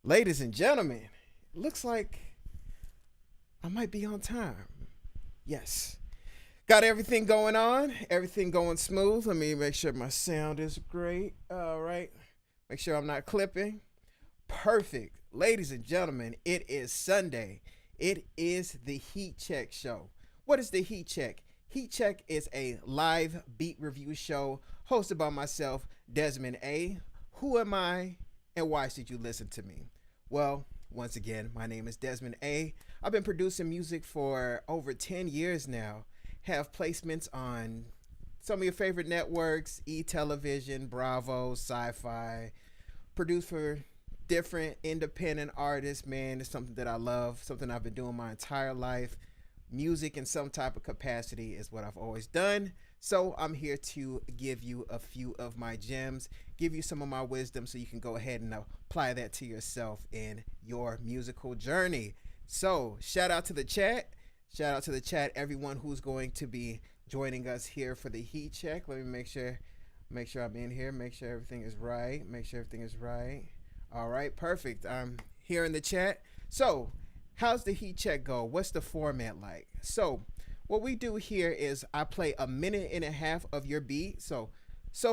Ladies and gentlemen, it looks like I might be on time. Yes. Got everything going on, everything going smooth. Let me make sure my sound is great. All right. Make sure I'm not clipping. Perfect. Ladies and gentlemen, it is Sunday. It is the Heat Check Show. What is the Heat Check? Heat Check is a live beat review show hosted by myself, Desmond A. Who am I and why should you listen to me? Well, once again, my name is Desmond A. I've been producing music for over 10 years now. Have placements on some of your favorite networks, E-Television, Bravo, Sci-Fi. Produced for different independent artists, man. It's something that I love, something I've been doing my entire life. Music in some type of capacity is what I've always done. So I'm here to give you a few of my gems, give you some of my wisdom so you can go ahead and apply that to yourself in your musical journey. So shout out to the chat. Shout out to the chat, everyone who's going to be joining us here for the Heat Check. Let me make sure I'm in here, make sure everything is right. All right, perfect. I'm here in the chat. So how's the Heat Check go? What's the format like? So what we do here is I play a minute and a half of your beat. So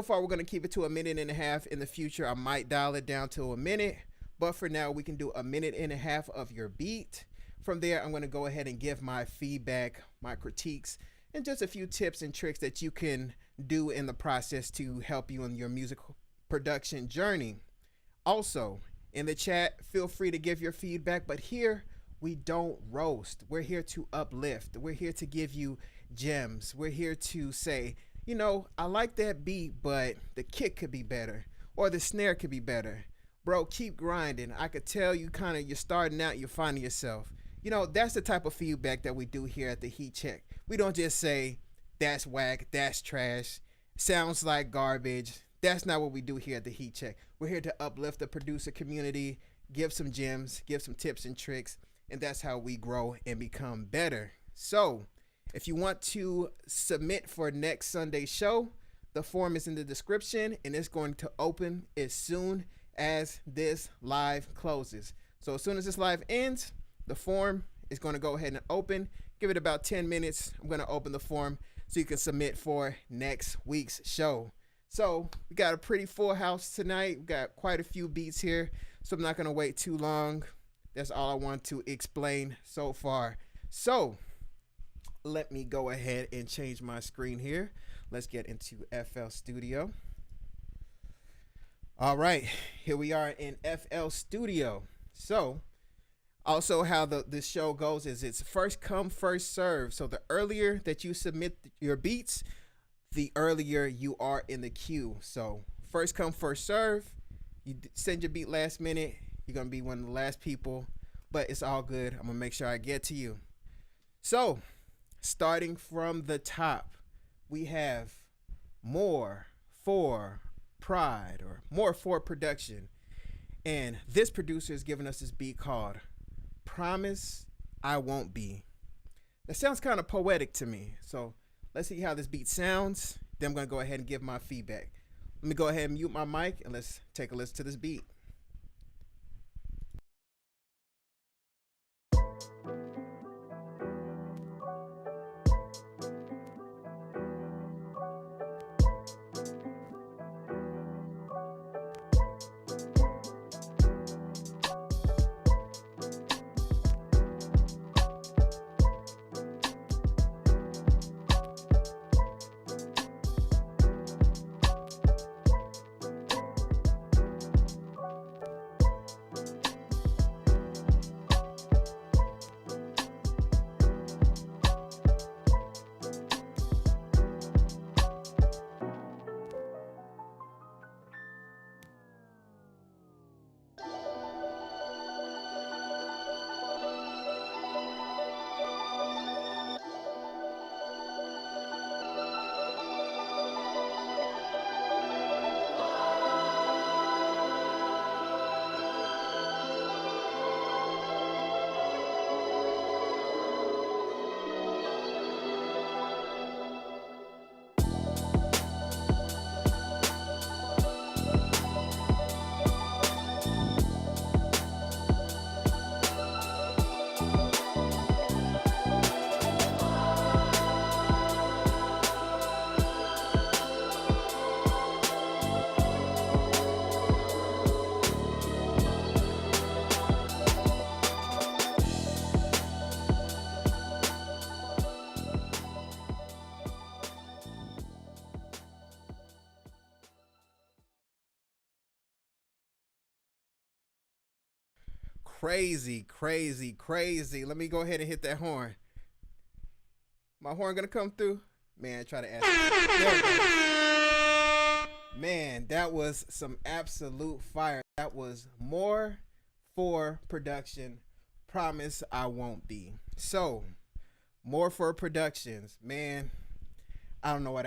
far we're going to keep it to a minute and a half. In the future, I might dial it down to a minute. But for now, we can do a minute and a half of your beat. From there, I'm going to go ahead and give my feedback, my critiques, and just a few tips and tricks that you can do in the process to help you in your musical production journey. Also, in the chat, feel free to give your feedback. But here, we don't roast. We're here to uplift. We're here to give you gems. We're here to say, you know, I like that beat, but the kick could be better or the snare could be better. Bro, keep grinding. I could tell you you're starting out, you're finding yourself. You know, that's the type of feedback that we do here at the Heat Check. We don't just say, that's whack, that's trash, sounds like garbage. That's not what we do here at the Heat Check. We're here to uplift the producer community, give some gems, give some tips and tricks, and that's how we grow and become better. So if you want to submit for next Sunday's show, the form is in the description and it's going to open as soon as this live closes. So as soon as this live ends, the form is going to go ahead and open. Give it about 10 minutes. I'm going to open the form so you can submit for next week's show. So we got a pretty full house tonight. We got quite a few beats here, so I'm not going to wait too long. That's all I want to explain so far. So let me go ahead and change my screen here. Let's get into FL Studio. All right, here we are in FL Studio. So also how this show goes is it's first come, first serve. So the earlier that you submit your beats, the earlier you are in the queue. So first come, first serve. You send your beat last minute, you're going to be one of the last people, but it's all good. I'm going to make sure I get to you. So starting from the top, we have More for Pride or More for Production. And this producer is giving us this beat called Promise I Won't Be. That sounds kind of poetic to me. So let's see how this beat sounds. Then I'm going to go ahead and give my feedback. Let me go ahead and mute my mic and let's take a listen to this beat. crazy, crazy, crazy. Let me go ahead and hit that horn. My horn gonna come through? Man, try to ask. There we go. Man, that was some absolute fire. That was More For Production. Promise I Won't Be. So, More For Productions, man. I don't know what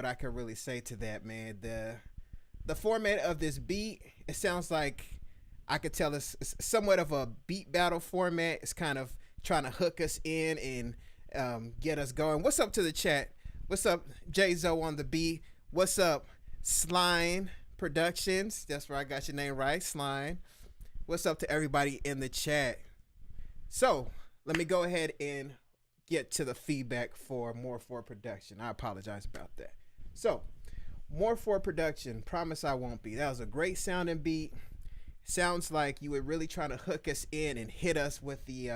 I can really say to that, man. The format of this beat, it sounds like I could tell it's somewhat of a beat battle format. It's kind of trying to hook us in and get us going. What's up to the chat? What's up, J-Zoe on the beat? What's up, Slime Productions? That's where I got your name right, Slime. What's up to everybody in the chat? So let me go ahead and get to the feedback for More For Production. I apologize about that. So, More For Production, Promise I Won't Be. That was a great sounding beat. Sounds like you were really trying to hook us in and hit us with the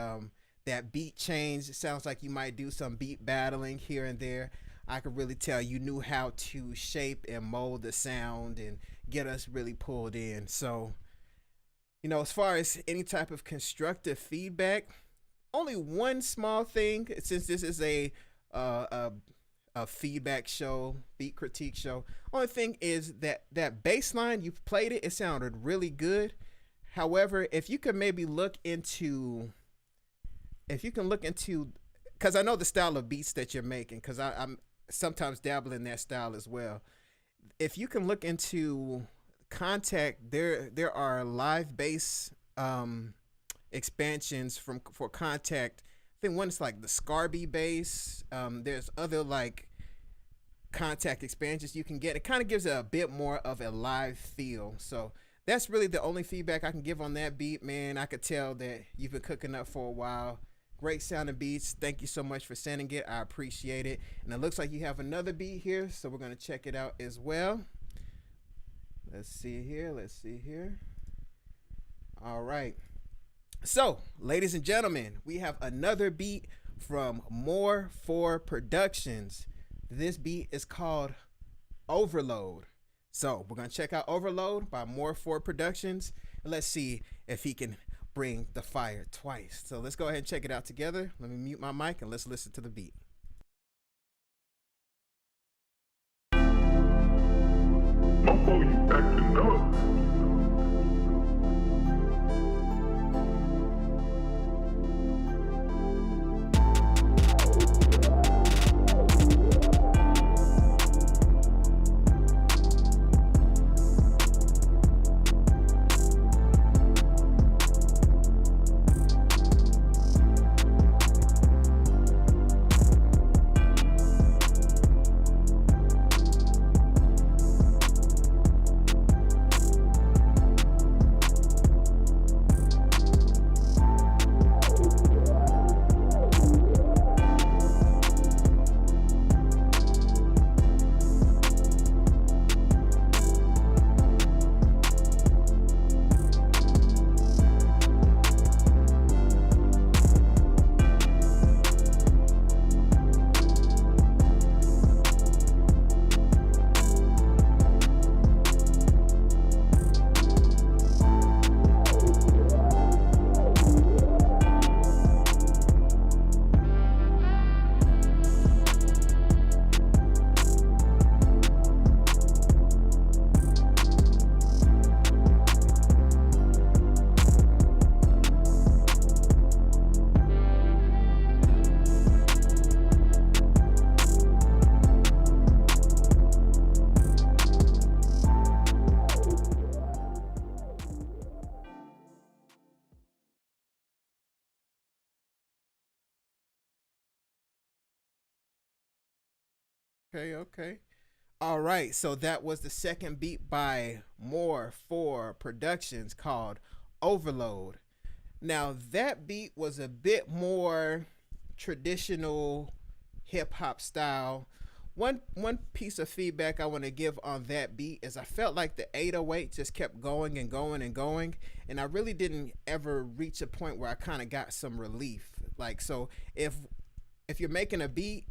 that beat change. It sounds like you might do some beat battling here and there. I could really tell you knew how to shape and mold the sound and get us really pulled in. So, you know, as far as any type of constructive feedback, only one small thing, since this is a feedback show, beat critique show. Only thing is that bass line, you played it, it sounded really good. However, if you could maybe look into, because I know the style of beats that you're making, because I'm sometimes dabble in that style as well. If you can look into Contact, there are live bass expansions for Contact. I think one's like the Scarby bass. There's other like Contact expansions you can get. It kind of gives it a bit more of a live feel. So that's really the only feedback I can give on that beat, man. I could tell that you've been cooking up for a while. Great sounding beats. Thank you so much for sending it. I appreciate it. And it looks like you have another beat here, so we're gonna check it out as well. Let's see here. All right. So, ladies and gentlemen, we have another beat from More For Productions. This beat is called Overload. So, we're going to check out Overload by More For Productions. And let's see if he can bring the fire twice. So, let's go ahead and check it out together. Let me mute my mic and let's listen to the beat. Okay. All right, so that was the second beat by More For Productions called Overload. Now that beat was a bit more traditional hip hop style. One piece of feedback I want to give on that beat is I felt like the 808 just kept going and going and going, and I really didn't ever reach a point where I kind of got some relief. Like, so if you're making a beat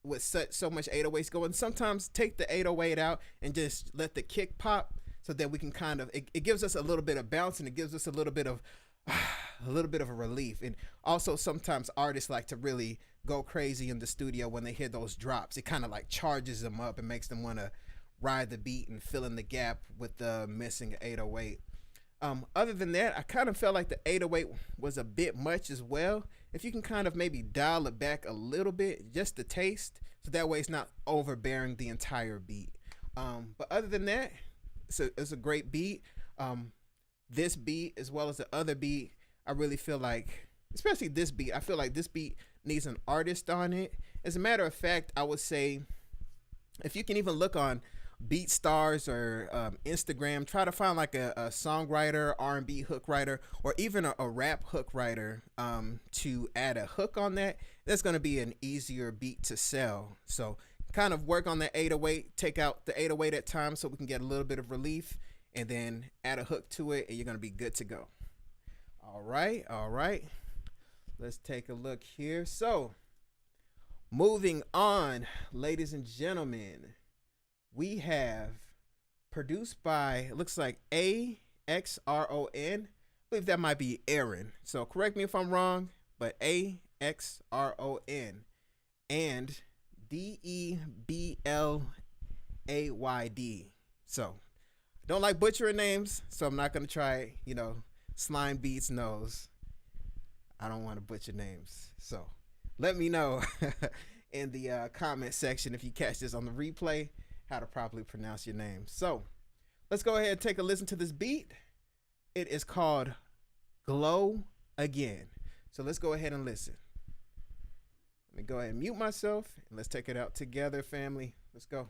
with so much 808s going, sometimes take the 808 out and just let the kick pop so that we can kind of, it gives us a little bit of bounce and it gives us a little bit of a little bit of a relief. And also sometimes artists like to really go crazy in the studio when they hear those drops. It kind of like charges them up and makes them want to ride the beat and fill in the gap with the missing 808. Other than that, I kind of felt like the 808 was a bit much as well. If you can kind of maybe dial it back a little bit, just the taste, so that way it's not overbearing the entire beat. But other than that, it's a great beat. This beat as well as the other beat, I really feel like, especially this beat, I feel like this beat needs an artist on it. As a matter of fact, I would say if you can even look on BeatStars or Instagram, try to find like a songwriter, R&B hook writer, or even a rap hook writer to add a hook on that. That's going to be an easier beat to sell. So kind of work on the 808, take out the 808 at times so we can get a little bit of relief, and then add a hook to it, and you're going to be good to go. All right. Let's take a look here. So moving on, ladies and gentlemen, we have produced by, it looks like Axron. I believe that might be Aaron. So correct me if I'm wrong, but Axron and Deblayd. So don't like butchering names, so I'm not going to try, Slime Beats knows I don't want to butcher names. So let me know in the comment section if you catch this on the replay, how to properly pronounce your name. So let's go ahead and take a listen to this beat. It is called Glow Again. So let's go ahead and listen. Let me go ahead and mute myself and let's take it out together, family. Let's go.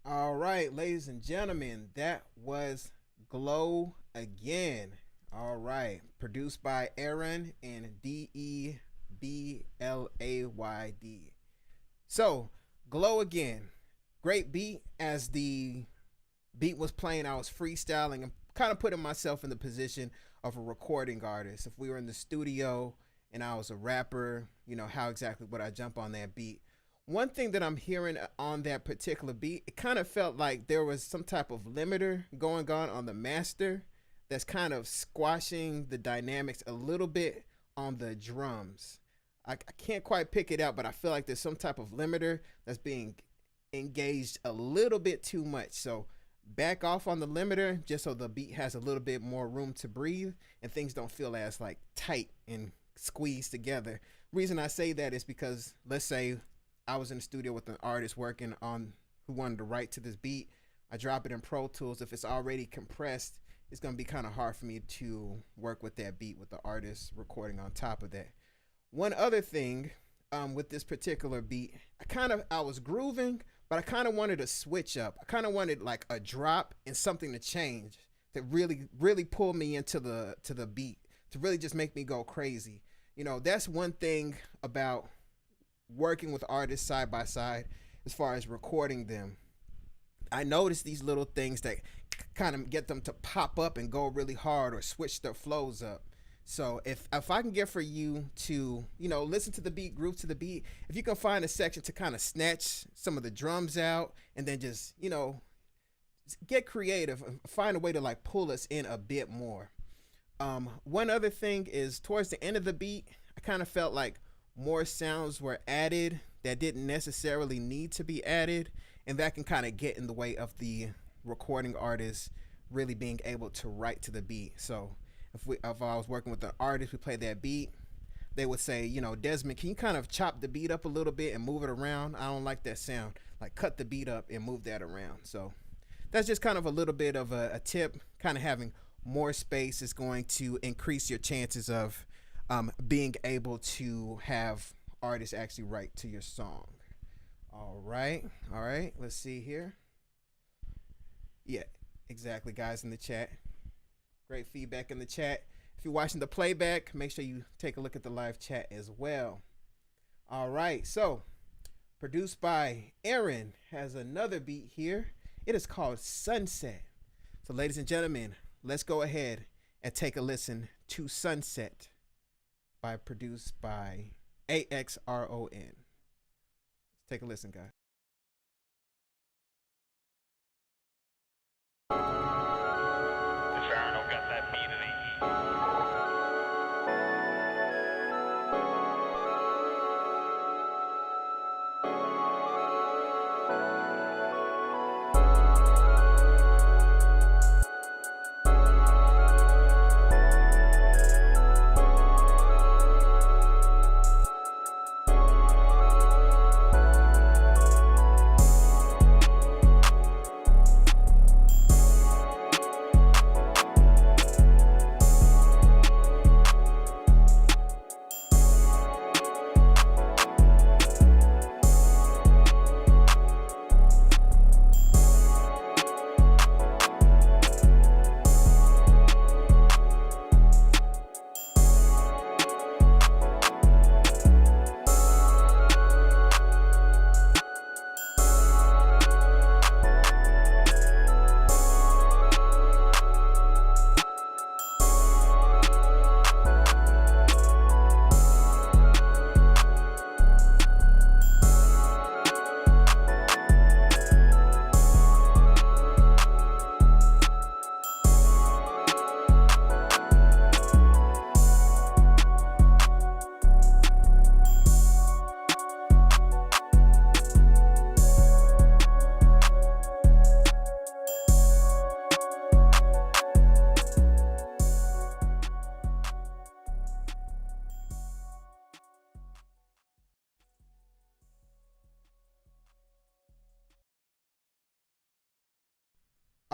All right, ladies and gentlemen, that was Glow Again. All right, produced by Aaron and Deblayd. So, Glow Again, great beat. As the beat was playing, I was freestyling and kind of putting myself in the position of a recording artist. If we were in the studio and I was a rapper, how exactly would I jump on that beat? One thing that I'm hearing on that particular beat, it kind of felt like there was some type of limiter going on the master that's kind of squashing the dynamics a little bit on the drums. I can't quite pick it out, but I feel like there's some type of limiter that's being engaged a little bit too much. So back off on the limiter just so the beat has a little bit more room to breathe and things don't feel as like tight and squeezed together. Reason I say that is because let's say I was in the studio with an artist working on who wanted to write to this beat. I drop it in Pro Tools. If it's already compressed, it's going to be kind of hard for me to work with that beat with the artist recording on top of that. One other thing with this particular beat, I was grooving, but I kind of wanted to switch up. I kind of wanted like a drop and something to change that really pull me into the beat, to really just make me go crazy. That's one thing about working with artists side by side as far as recording them, I noticed these little things that kind of get them to pop up and go really hard or switch their flows up. So if I can get for you to, you know, listen to the beat, groove to the beat, if you can find a section to kind of snatch some of the drums out and then just, you know, get creative and find a way to like pull us in a bit more. One other thing is towards the end of the beat, I kind of felt like more sounds were added that didn't necessarily need to be added, and that can kind of get in the way of the recording artist really being able to write to the beat. So if I was working with an artist, we played that beat, they would say, you know, Desmond, can you kind of chop the beat up a little bit and move it around? I don't like that sound. Like cut the beat up and move that around. So that's just kind of a little bit of a tip. Kind of having more space is going to increase your chances of being able to have artists actually write to your song. All right, let's see here. Yeah, exactly, guys in the chat. Great feedback in the chat. If you're watching the playback, make sure you take a look at the live chat as well. All right, so produced by Aaron has another beat here. It is called Sunset. So ladies and gentlemen, let's go ahead and take a listen to Sunset produced by Axron. Let's take a listen, guys.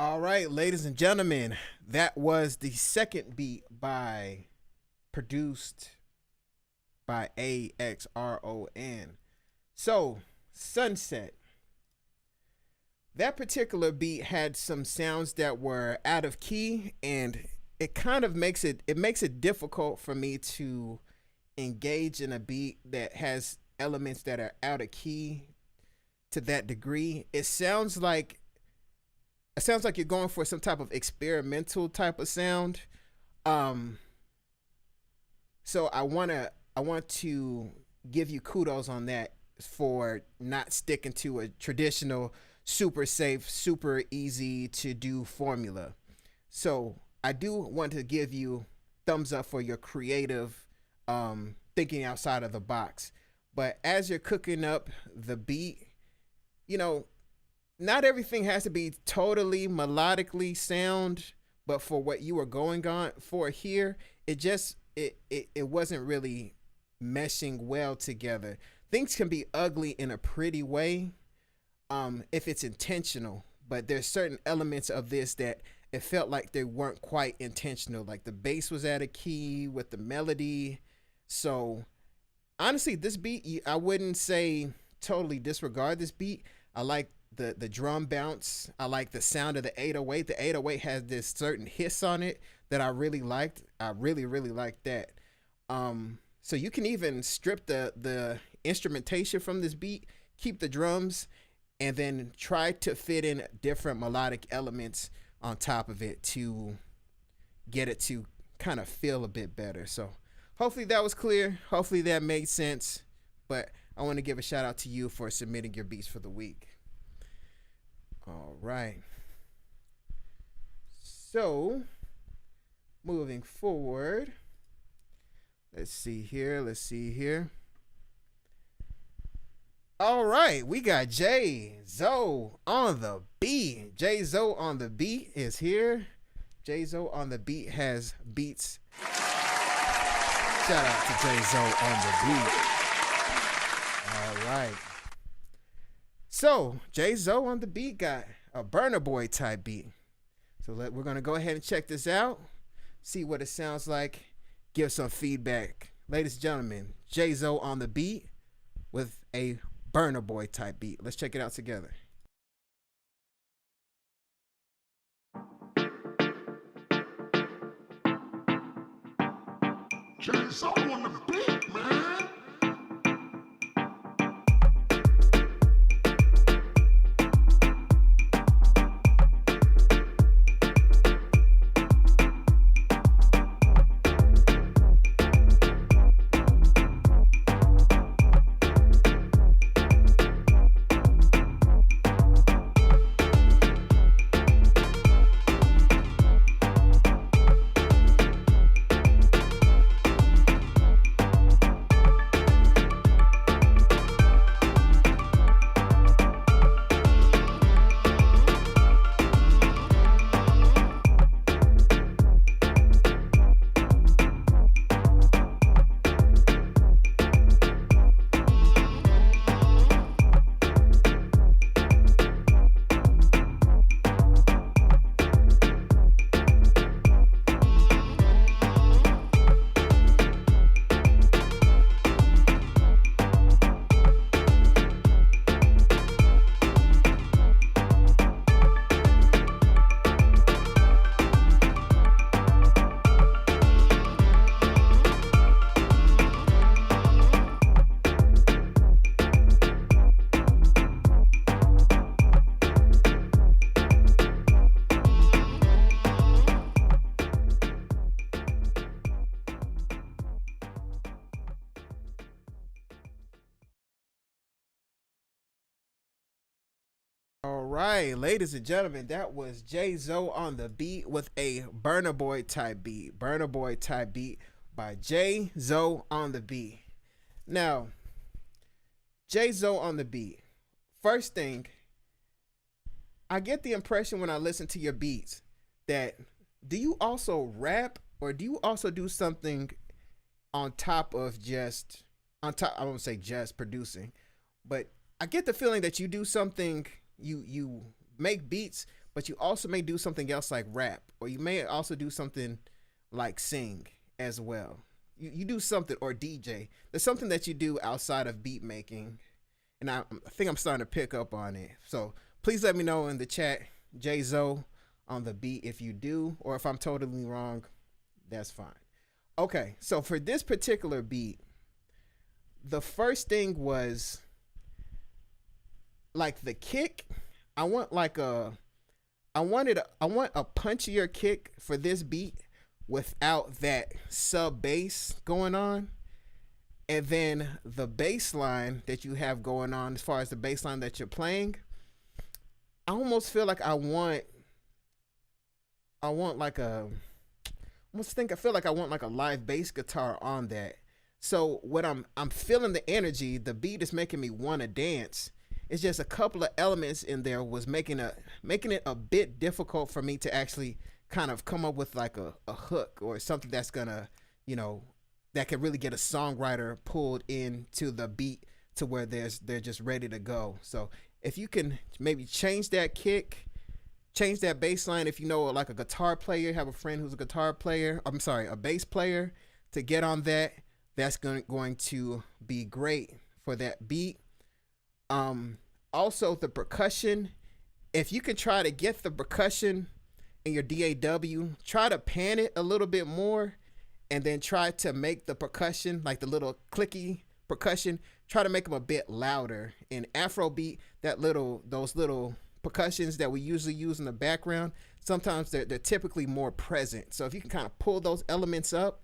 All right, ladies and gentlemen, that was the second beat produced by Axron. So, Sunset. That particular beat had some sounds that were out of key, and it kind of makes it difficult for me to engage in a beat that has elements that are out of key to that degree. It sounds like you're going for some type of experimental type of sound. So I want to give you kudos on that for not sticking to a traditional, super safe, super easy to do formula. So I do want to give you thumbs up for your creative thinking outside of the box. But as you're cooking up the beat, you know, not everything has to be totally melodically sound, but for what you were going on for here, it wasn't really meshing well together. Things can be ugly in a pretty way if it's intentional, but there's certain elements of this that it felt like they weren't quite intentional. Like the bass was out of key with the melody. So honestly, this beat, I wouldn't say totally disregard this beat. I like the drum bounce. I like the sound of the 808. The 808 has this certain hiss on it that I really liked. I really liked that. So you can even strip the instrumentation from this beat, keep the drums, and then try to fit in different melodic elements on top of it to get it to kind of feel a bit better. So hopefully that was clear. Hopefully that made sense. But I want to give a shout out to you for submitting your beats for the week. All right. So moving forward, let's see here. All right, we got J-Zoe on the beat. J-Zoe on the beat is here. J-Zoe on the beat has beats. Shout out to J-Zoe on the beat. All right. So J-Zoe on the beat got a Burna Boy type beat. So we're going to go ahead and check this out, see what it sounds like, give some feedback. Ladies and gentlemen, J-Zoe on the beat with a Burna Boy type beat. Let's check it out together. J-Zoe on the beat, man. All right, ladies and gentlemen, that was J-Zoe on the beat with a Burna Boy type beat. Burna Boy type beat by J-Zoe on the beat. Now, J-Zoe on the beat. First thing, I get the impression when I listen to your beats that do you also rap or do you also do something on top of just, I won't say just producing, but I get the feeling that you do something. You make beats, but you also may do something else like rap, or you may also do something like sing as well. You do something, or DJ. There's something that you do outside of beat making, and I think I'm starting to pick up on it. So please let me know in the chat, J-Zoe on the beat, if you do, or if I'm totally wrong, that's fine. Okay, so for this particular beat, the first thing was like the kick. I want a punchier kick for this beat without that sub bass going on. And then the bass line that you have going on, as far as the bass line that you're playing, I almost feel like I want like a live bass guitar on that. So what I'm feeling the energy, the beat is making me want to dance. It's just a couple of elements in there was making it a bit difficult for me to actually kind of come up with like a hook or something that's gonna, that can really get a songwriter pulled into the beat to where they're just ready to go. So if you can maybe change that kick, change that bass line. If you know, like a guitar player, have a friend who's a guitar player, a bass player, to get on that, that's going to be great for that beat. Also the percussion, if you can try to get the percussion in your DAW, try to pan it a little bit more, and then try to make the percussion, like the little clicky percussion, try to make them a bit louder. In Afrobeat, those little percussions that we usually use in the background, sometimes they're typically more present. So if you can kind of pull those elements up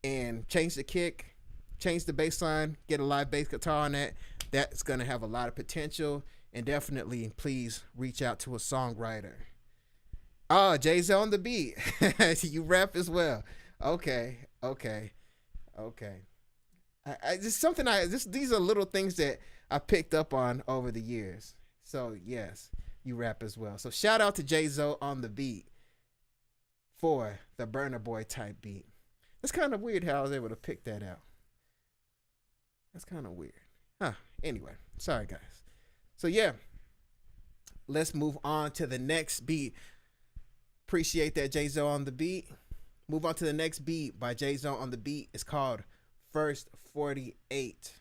and change the kick, change the bass line, get a live bass guitar on that, that's going to have a lot of potential. And definitely, please reach out to a songwriter. Oh, J-Zoe on the beat. You rap as well. Okay. These are little things that I picked up on over the years. So yes, you rap as well. So shout out to J-Zoe on the beat for the Burna Boy type beat. It's kind of weird how I was able to pick that out. That's kind of weird. Anyway, sorry guys. So yeah, let's move on to the next beat. Appreciate that, J-Zoe on the beat. Move on to the next beat by J-Zoe on the beat. It's called First 48.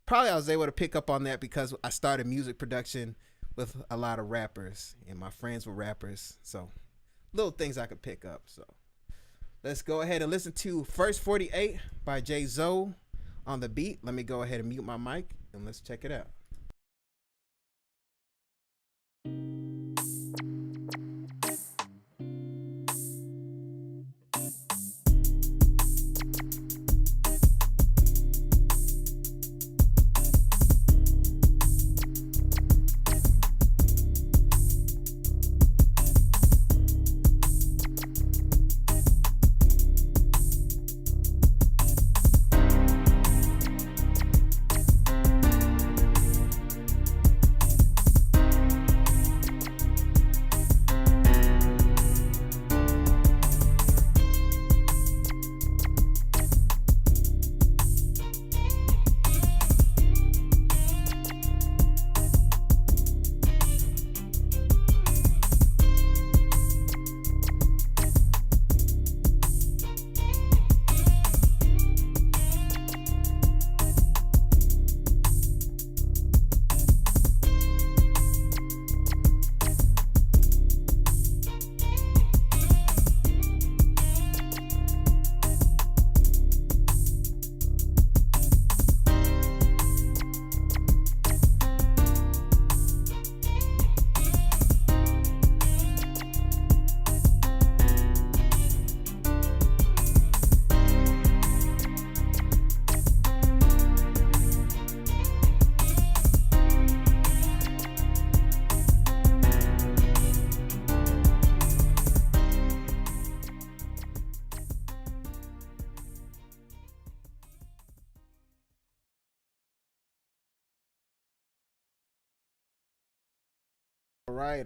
Probably I was able to pick up on that because I started music production with a lot of rappers and my friends were rappers. So little things I could pick up. So let's go ahead and listen to First 48 by J-Zoe on the beat. Let me go ahead and mute my mic and let's check it out.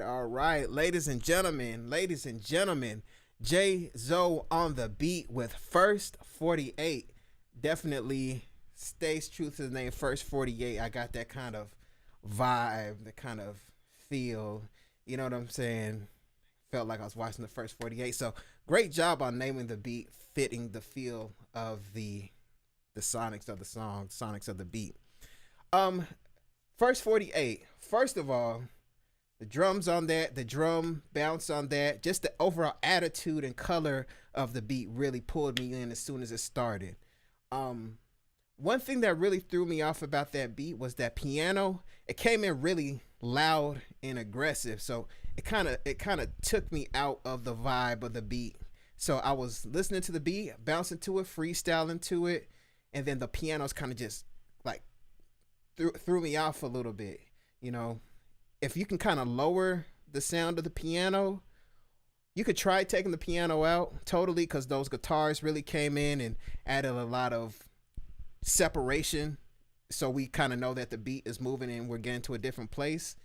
All right, ladies and gentlemen, J-Zoe on the beat with First 48. Definitely stays true to the name First 48. I got that kind of vibe, the kind of feel, you know what I'm saying? Felt like I was watching the First 48. So great job on naming the beat, fitting the feel of the sonics of the song, sonics of the beat. First 48. First of all, the drums on that, the drum bounce on that, just the overall attitude and color of the beat really pulled me in as soon as it started. One thing that really threw me off about that beat was that piano. It came in really loud and aggressive, so it kind of took me out of the vibe of the beat. So I was listening to the beat, bouncing to it, freestyling to it, and then the pianos kind of just like threw me off a little bit, you know. If you can kind of lower the sound of the piano, you could try taking the piano out totally, because those guitars really came in and added a lot of separation. So we kind of know that the beat is moving and we're getting to a different place.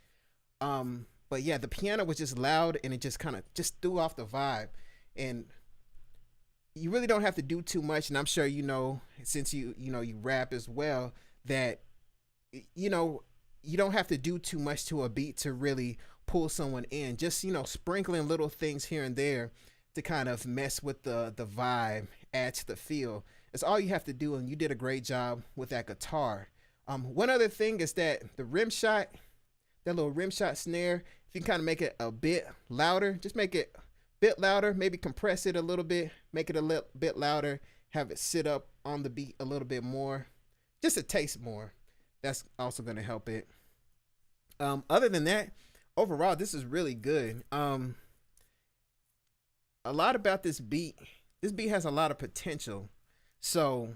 But yeah, the piano was just loud and it just kind of just threw off the vibe. And you really don't have to do too much. And I'm sure, you know, since you rap as well, that, you know, you don't have to do too much to a beat to really pull someone in. Just, you know, sprinkling little things here and there to kind of mess with the vibe, add to the feel. It's all you have to do, and you did a great job with that guitar. One other thing is that the rim shot, that little rim shot snare, if you can kind of make it a bit louder, just make it a bit louder, maybe compress it a little bit, make it a little bit louder, have it sit up on the beat a little bit more, just a taste more. That's also going to help it. Other than that, overall, this is really good. A lot about this beat has a lot of potential. So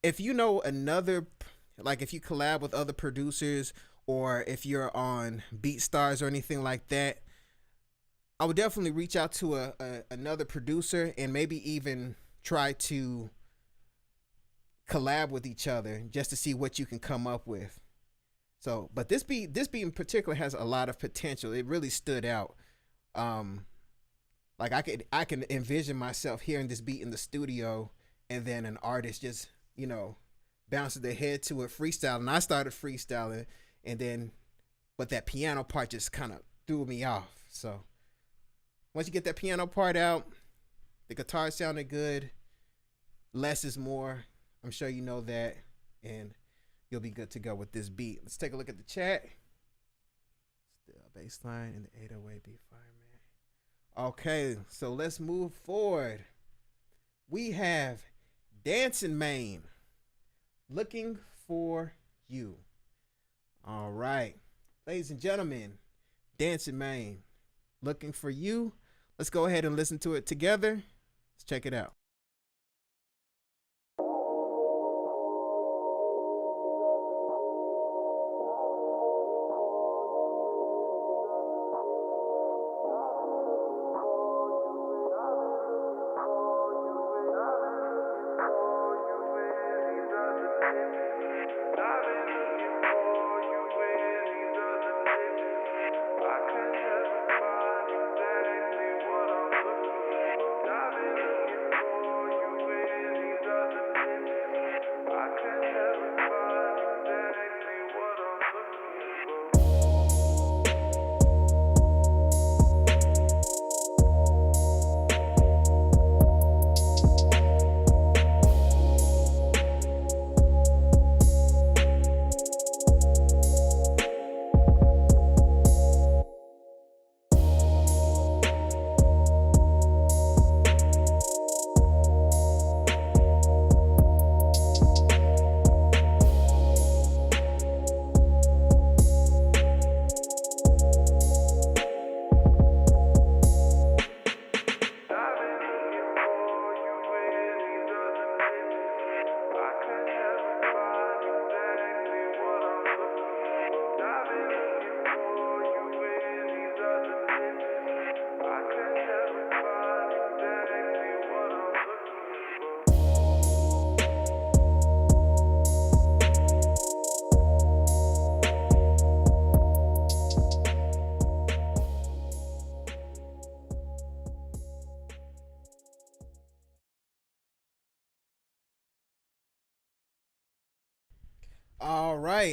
if you know another, like if you collab with other producers, or if you're on BeatStars or anything like that, I would definitely reach out to another producer and maybe even try to collab with each other just to see what you can come up with. So, but this beat in particular has a lot of potential. It really stood out. Like I can envision myself hearing this beat in the studio, and then an artist just, you know, bounces their head to it, freestyling. I started freestyling, and then, but that piano part just kind of threw me off. So once you get that piano part out, the guitar sounded good. Less is more. I'm sure you know that, and you'll be good to go with this beat. Let's take a look at the chat. Still bass line and the 808 beat fire, man. Okay, so let's move forward. We have Dancin, Maine, Looking for You. All right, ladies and gentlemen, Dancin, Maine, Looking for You. Let's go ahead and listen to it together. Let's check it out.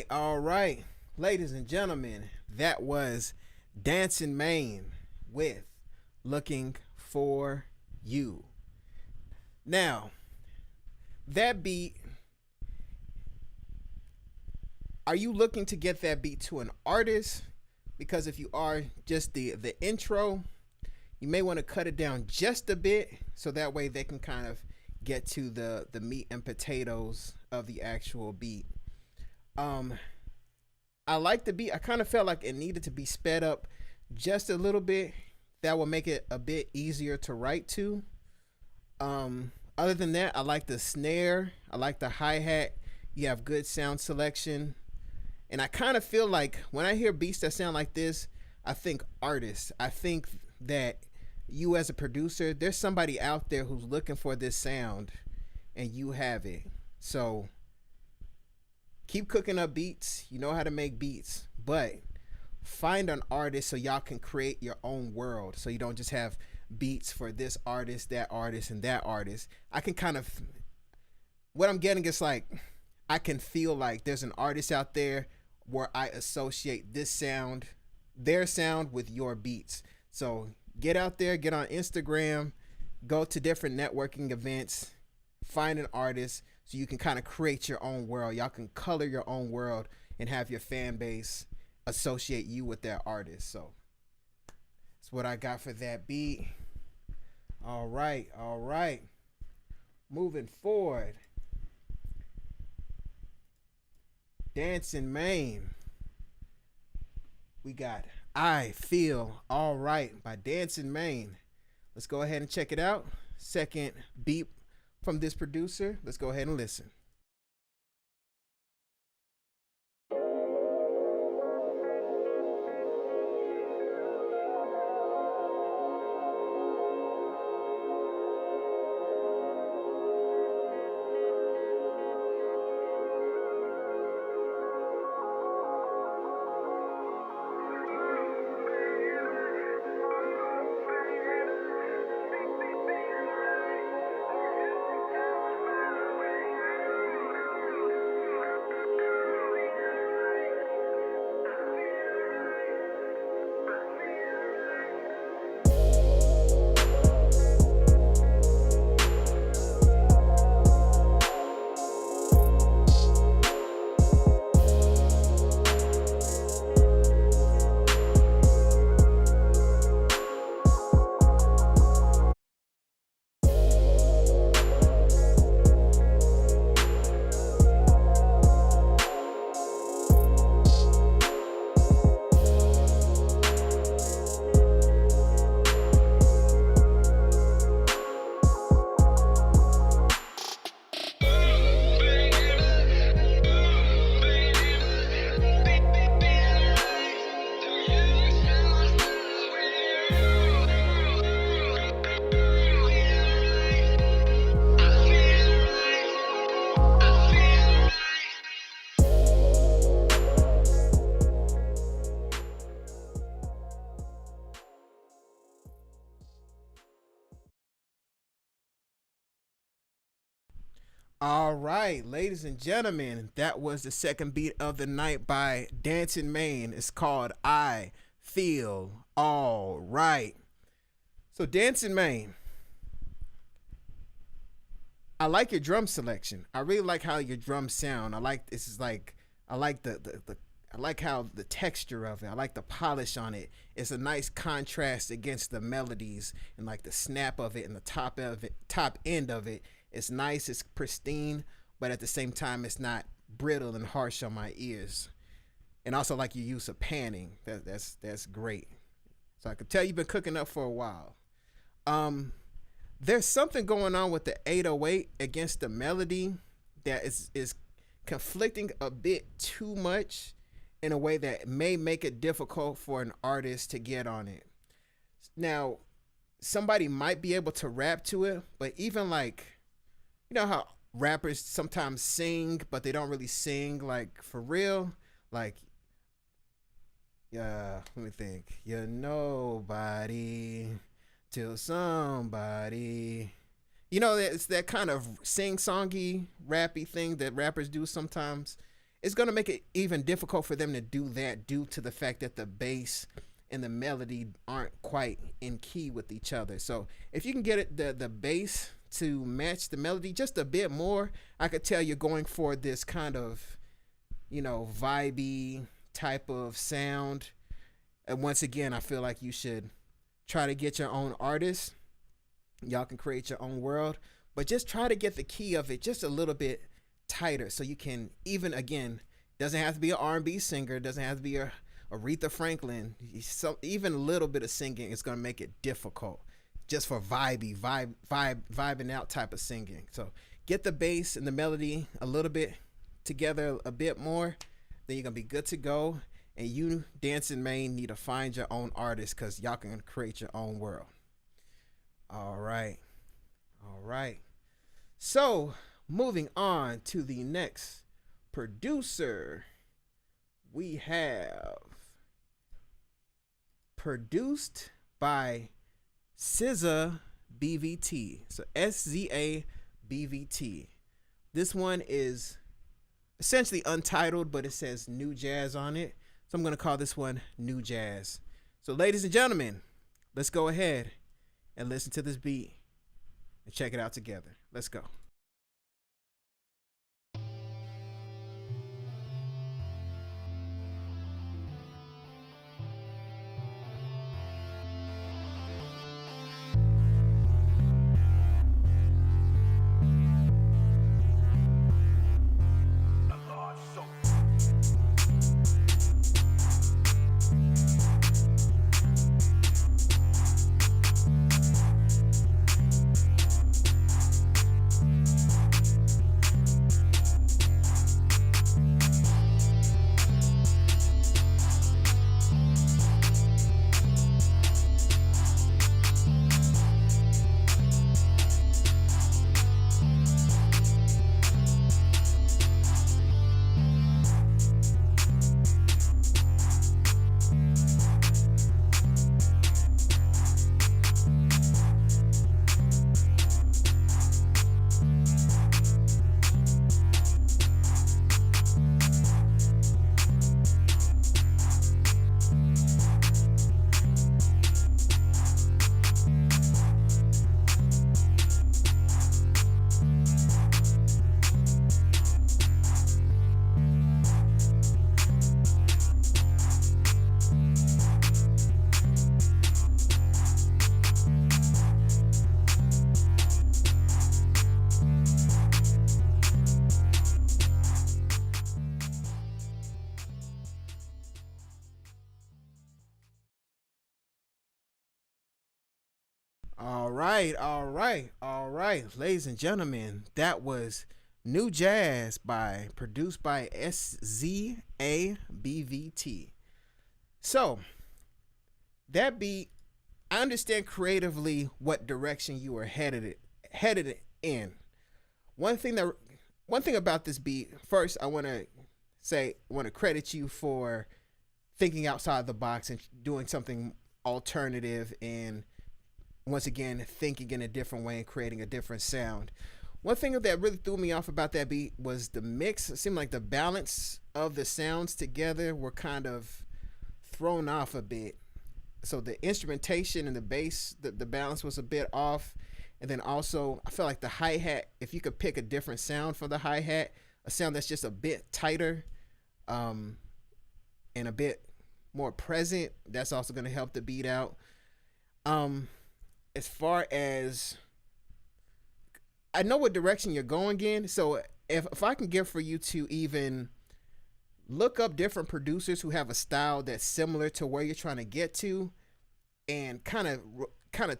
All right. Ladies and gentlemen, that was Dancin, Maine with Looking for You. Now, that beat, are you looking to get that beat to an artist? Because if you are, just the intro, you may want to cut it down just a bit so that way they can kind of get to the meat and potatoes of the actual beat. I like the beat. I kind of felt like it needed to be sped up just a little bit. That will make it a bit easier to write to. Other than that, I like the snare. I like the hi-hat. You have good sound selection. And I kind of feel like when I hear beats that sound like this, I think artists. I think that you as a producer, there's somebody out there who's looking for this sound and you have it. So keep cooking up beats. You know how to make beats, but find an artist so y'all can create your own world. So you don't just have beats for this artist, that artist, and that artist. I can kind of, what I'm getting is like, I can feel like there's an artist out there where I associate this sound, their sound with your beats. So get out there, get on Instagram, go to different networking events, find an artist so you can kind of create your own world. Y'all can color your own world and have your fan base associate you with that artist. So that's what I got for that beat. All right. moving forward. Dancin, Maine. We got I Feel Alright by Dancin, Maine. Let's go ahead and check it out. Second beat from this producer. Let's go ahead and listen. All right, ladies and gentlemen, that was the second beat of the night by Dancin, Maine. It's called I Feel All Right. So Dancin, Maine, I like your drum selection. I really like how your drums sound. I like I like how the texture of it. I like the polish on it. It's a nice contrast against the melodies and like the snap of it and the top end of it. It's nice, it's pristine, but at the same time, it's not brittle and harsh on my ears. And also like your use of panning. That's great. So I could tell you've been cooking up for a while. There's something going on with the 808 against the melody that is conflicting a bit too much in a way that may make it difficult for an artist to get on it. Now, somebody might be able to rap to it, but even like, you know how rappers sometimes sing, but they don't really sing like for real? Like, yeah, let me think. You're nobody till somebody. You know, it's that kind of sing-songy, rappy thing that rappers do sometimes. It's going to make it even difficult for them to do that due to the fact that the bass and the melody aren't quite in key with each other. So if you can get it, the bass to match the melody just a bit more, I could tell you're going for this kind of, you know, vibey type of sound. And once again, I feel like you should try to get your own artist. Y'all can create your own world, but just try to get the key of it just a little bit tighter so you can even, again, doesn't have to be an R&B singer, doesn't have to be a Aretha Franklin. So even a little bit of singing is going to make it difficult just for vibing out type of singing. So get the bass and the melody a little bit together a bit more, then you're going to be good to go. And you, Dancin, Maine, need to find your own artist because y'all can create your own world. All right. So moving on to the next producer, we have produced by SZA BVT. So SZA BVT. This one is essentially Untitled, but it says New Jazz on it. So I'm going to call this one New Jazz. So ladies and gentlemen, let's go ahead and listen to this beat and check it out together. Let's go. All right, all right, all right, ladies and gentlemen, that was New Jazz by produced by SZABVT. So that beat, I understand creatively what direction you were headed in. One thing that one thing about this beat, first I want to credit you for thinking outside the box and doing something alternative and once again thinking in a different way and creating a different sound. One thing that really threw me off about that beat was the mix. It seemed like the balance of the sounds together were kind of thrown off a bit. So the instrumentation and the bass, the balance was a bit off. And then also, I felt like the hi-hat, if you could pick a different sound for the hi-hat, a sound that's just a bit tighter and a bit more present, that's also going to help the beat out. As far as I know what direction you're going in, so if I can give for you to even look up different producers who have a style that's similar to where you're trying to get to, and kind of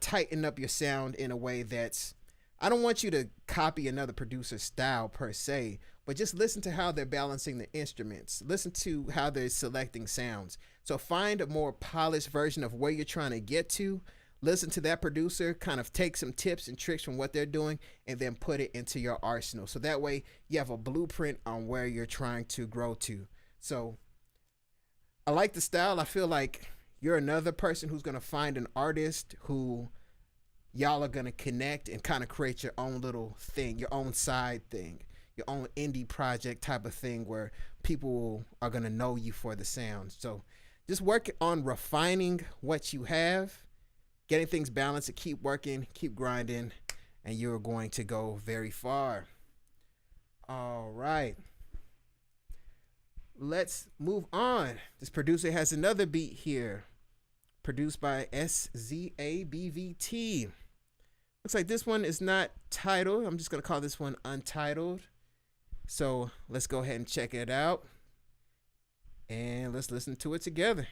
tighten up your sound in a way that's, I don't want you to copy another producer's style per se, but just listen to how they're balancing the instruments. Listen to how they're selecting sounds. So find a more polished version of where you're trying to get to. Listen to that producer, kind of take some tips and tricks from what they're doing, and then put it into your arsenal. So that way you have a blueprint on where you're trying to grow to. So I like the style. I feel like you're another person who's going to find an artist who y'all are going to connect and kind of create your own little thing, your own side thing, your own indie project type of thing where people are going to know you for the sound. So just work on refining what you have, getting things balanced, and keep working, keep grinding, and you're going to go very far. All right. Let's move on. This producer has another beat here, produced by SZABVT. Looks like this one is not titled. I'm just going to call this one Untitled. So let's go ahead and check it out. And let's listen to it together.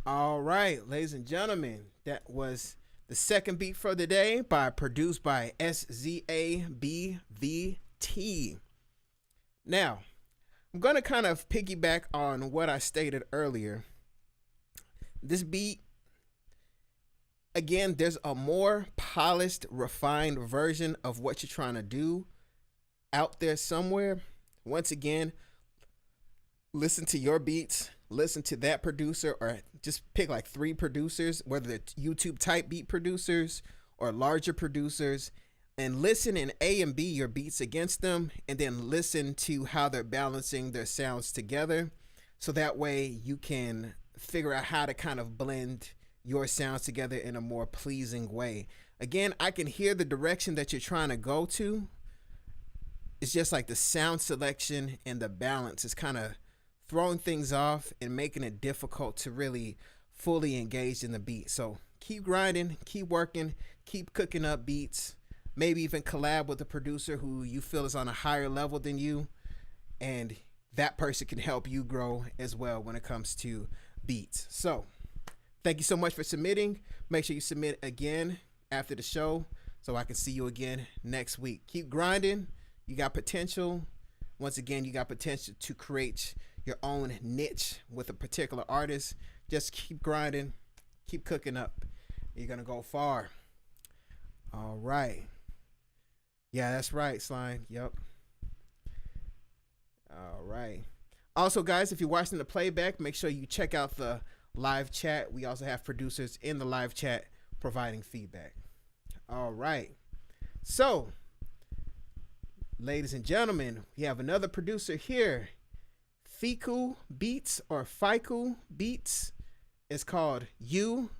All right, ladies and gentlemen, that was the second beat for the day produced by SZABVT. Now, I'm going to kind of piggyback on what I stated earlier. This beat, again, there's a more polished, refined version of what you're trying to do out there somewhere. Once again, listen to your beats, listen to that producer, or just pick like 3 producers, whether they're YouTube type beat producers or larger producers, and listen and A and B your beats against them, and then listen to how they're balancing their sounds together. So that way you can figure out how to kind of blend your sounds together in a more pleasing way. Again, I can hear the direction that you're trying to go to. It's just like the sound selection and the balance is kind of throwing things off and making it difficult to really fully engage in the beat. So keep grinding, keep working, keep cooking up beats, maybe even collab with a producer who you feel is on a higher level than you, and that person can help you grow as well when it comes to beats. So thank you so much for submitting. Make sure you submit again after the show so I can see you again next week. Keep grinding. You got potential. Once again, you got potential to create your own niche with a particular artist. Just keep grinding, keep cooking up. You're gonna go far. All right. Yeah, that's right, Slime. Yep. All right. Also, guys, if you're watching the playback, make sure you check out the live chat. We also have producers in the live chat providing feedback. All right. So, ladies and gentlemen, we have another producer here. Fikoobeatz or Fikoobeatz. It's called You.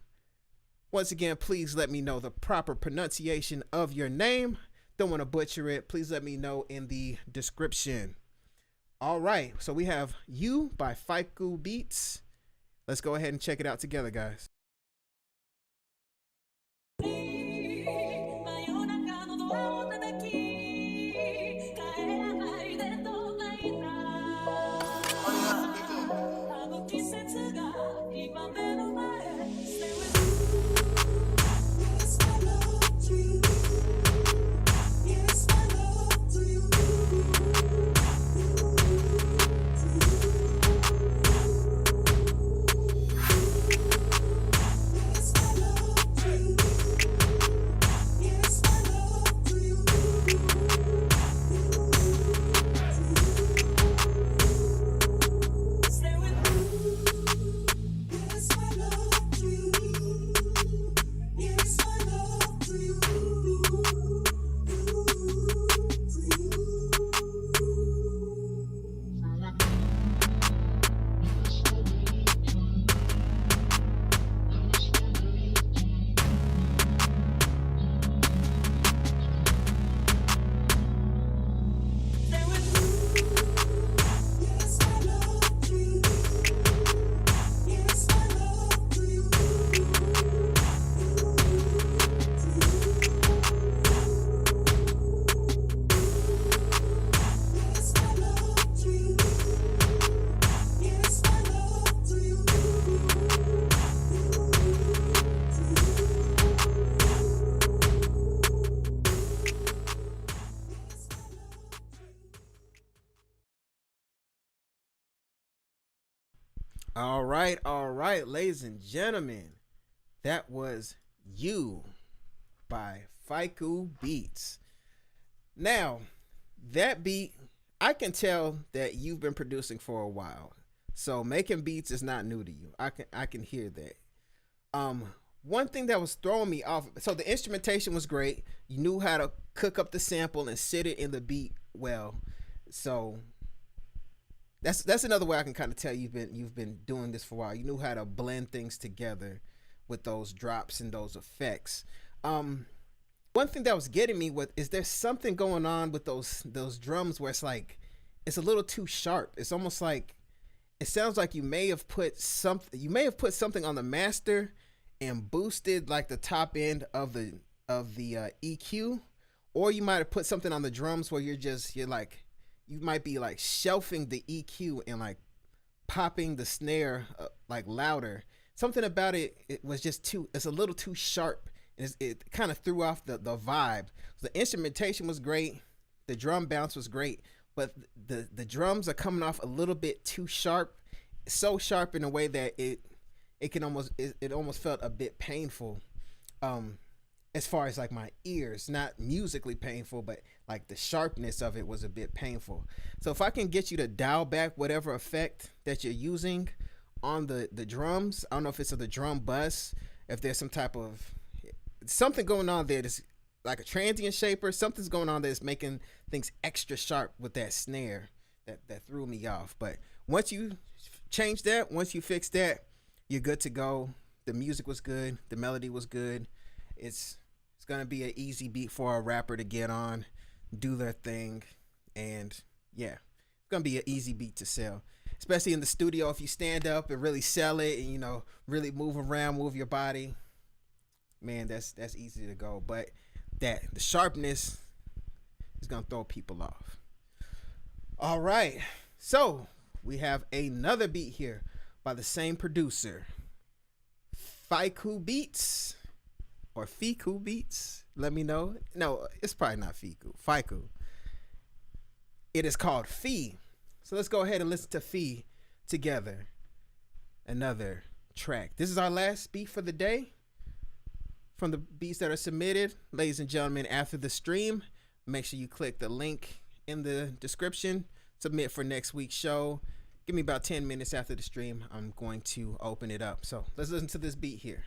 Once again, please let me know the proper pronunciation of your name. Don't want to butcher it. Please let me know in the description. All right, so we have You by Fikoobeatz. Let's go ahead and check it out together, guys. All right, ladies and gentlemen, that was You by Fikoobeatz. Now, that beat, I can tell that you've been producing for a while, so making beats is not new to you. I can hear that. One thing that was throwing me off, so the instrumentation was great. You knew how to cook up the sample and sit it in the beat well. So that's another way I can kind of tell you've been doing this for a while. You knew how to blend things together with those drops and those effects. One thing that was getting me is there something going on with those drums where it's like it's a little too sharp. It's almost like it sounds like you may have put something on the master and boosted like the top end of the EQ, or you might have put something on the drums where you might be like shelving the EQ and like popping the snare like louder. Something about it was just it's a little too sharp, and it kind of threw off the vibe. The instrumentation was great, the drum bounce was great, but the drums are coming off a little bit too sharp, so sharp in a way that it almost felt a bit painful. As far as like my ears, not musically painful, but like the sharpness of it was a bit painful. So if I can get you to dial back whatever effect that you're using on the drums, I don't know if it's the drum bus, if there's some type of something going on there that's like a transient shaper, something's going on that's making things extra sharp with that snare that threw me off. But once you change that, once you fix that, you're good to go. The music was good, the melody was good. It's It's gonna be an easy beat for a rapper to get on, do their thing, and yeah, it's gonna be an easy beat to sell. Especially in the studio, if you stand up and really sell it, and really move around, move your body, man, that's easy to go. But the sharpness is gonna throw people off. All right, so we have another beat here by the same producer, Fikoobeatz or Fikoobeatz. Let me know. No, it's probably not Fikoo. It is called Fee. So let's go ahead and listen to Fee together. Another track. This is our last beat for the day. From the beats that are submitted, ladies and gentlemen, after the stream, make sure you click the link in the description. Submit for next week's show. Give me about 10 minutes after the stream. I'm going to open it up. So let's listen to this beat here.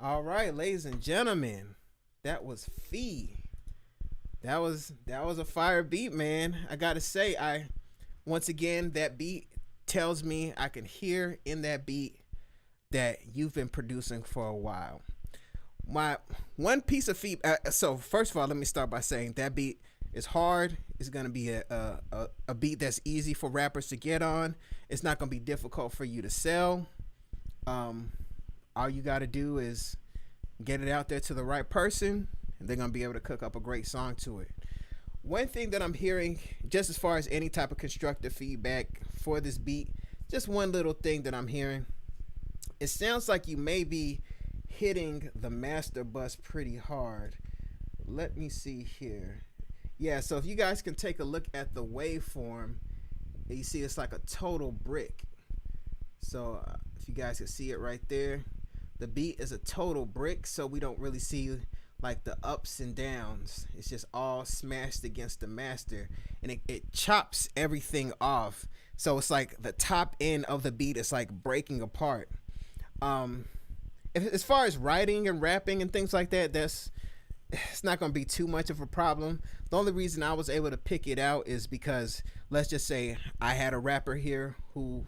All right, ladies and gentlemen, that was Fee. That was a fire beat, man. I gotta say, once again, that beat tells me, I can hear in that beat that you've been producing for a while. My one piece of feedback. So first of all, let me start by saying that beat is hard. It's gonna be a beat that's easy for rappers to get on. It's not gonna be difficult for you to sell. All you got to do is get it out there to the right person, and they're going to be able to cook up a great song to it. One thing that I'm hearing, just as far as any type of constructive feedback for this beat, just one little thing that I'm hearing, it sounds like you may be hitting the master bus pretty hard. Let me see here. Yeah, so if you guys can take a look at the waveform, you see it's like a total brick. So if you guys can see it right there, the beat is a total brick, so we don't really see like the ups and downs. It's just all smashed against the master, and it chops everything off. So it's like the top end of the beat is like breaking apart. As far as writing and rapping and things like that, it's not going to be too much of a problem. The only reason I was able to pick it out is because, let's just say I had a rapper here who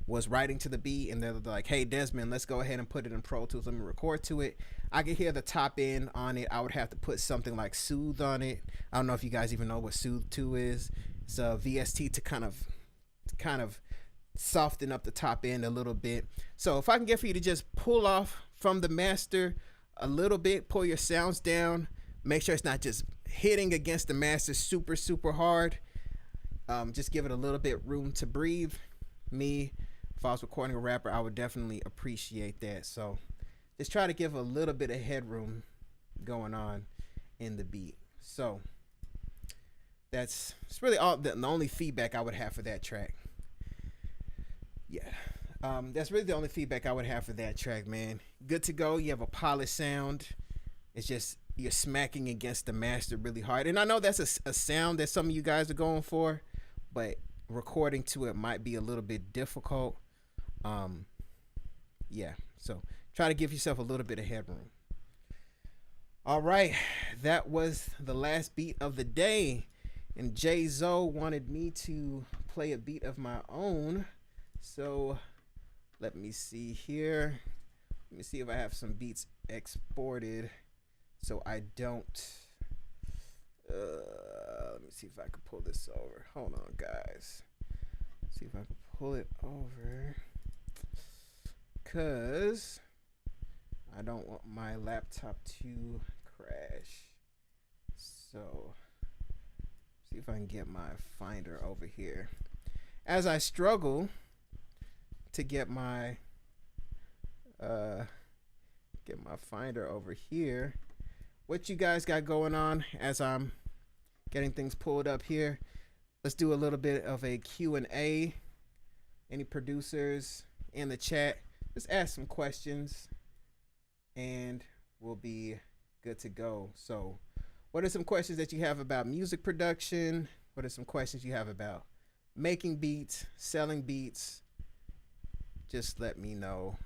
was writing to the beat, and they're like, hey Desmond, let's go ahead and put it in Pro Tools, let me record to it. I could hear the top end on it. I would have to put something like Soothe on it. I don't know if you guys even know what Soothe 2 is. It's a VST to kind of soften up the top end a little bit. So if I can get for you to just pull off from the master a little bit, pull your sounds down, make sure it's not just hitting against the master super hard. Just give it a little bit room to breathe. If I was recording a rapper, I would definitely appreciate that. So just try to give a little bit of headroom going on in the beat. So it's really all the only feedback I would have for that track. Yeah, that's really the only feedback I would have for that track, man. Good to go. You have a polished sound. It's just you're smacking against the master really hard. And I know that's a sound that some of you guys are going for, but recording to it might be a little bit difficult. Yeah, so try to give yourself a little bit of headroom. All right, that was the last beat of the day, and J-Zoe wanted me to play a beat of my own. So let me see here. Let me see if I have some beats exported so I don't. Let me see if I can pull this over. Hold on, guys. See if I can pull it over, cause I don't want my laptop to crash. So see if I can get my Finder over here as I struggle to get my Finder over here. What you guys got going on as I'm getting things pulled up here? Let's do a little bit of a Q&A. Any producers in the chat, just ask some questions and we'll be good to go. So what are some questions that you have about music production? What are some questions you have about making beats, selling beats? Just let me know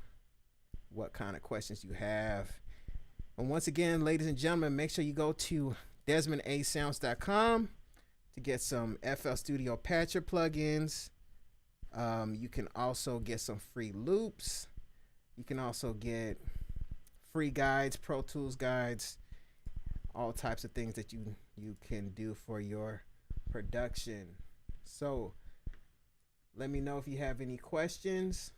what kind of questions you have. And once again, ladies and gentlemen, make sure you go to DesmondASounds.com to get some FL Studio Patcher plugins. You can also get some free loops. You can also get free guides, Pro Tools guides, all types of things that you can do for your production. So let me know if you have any questions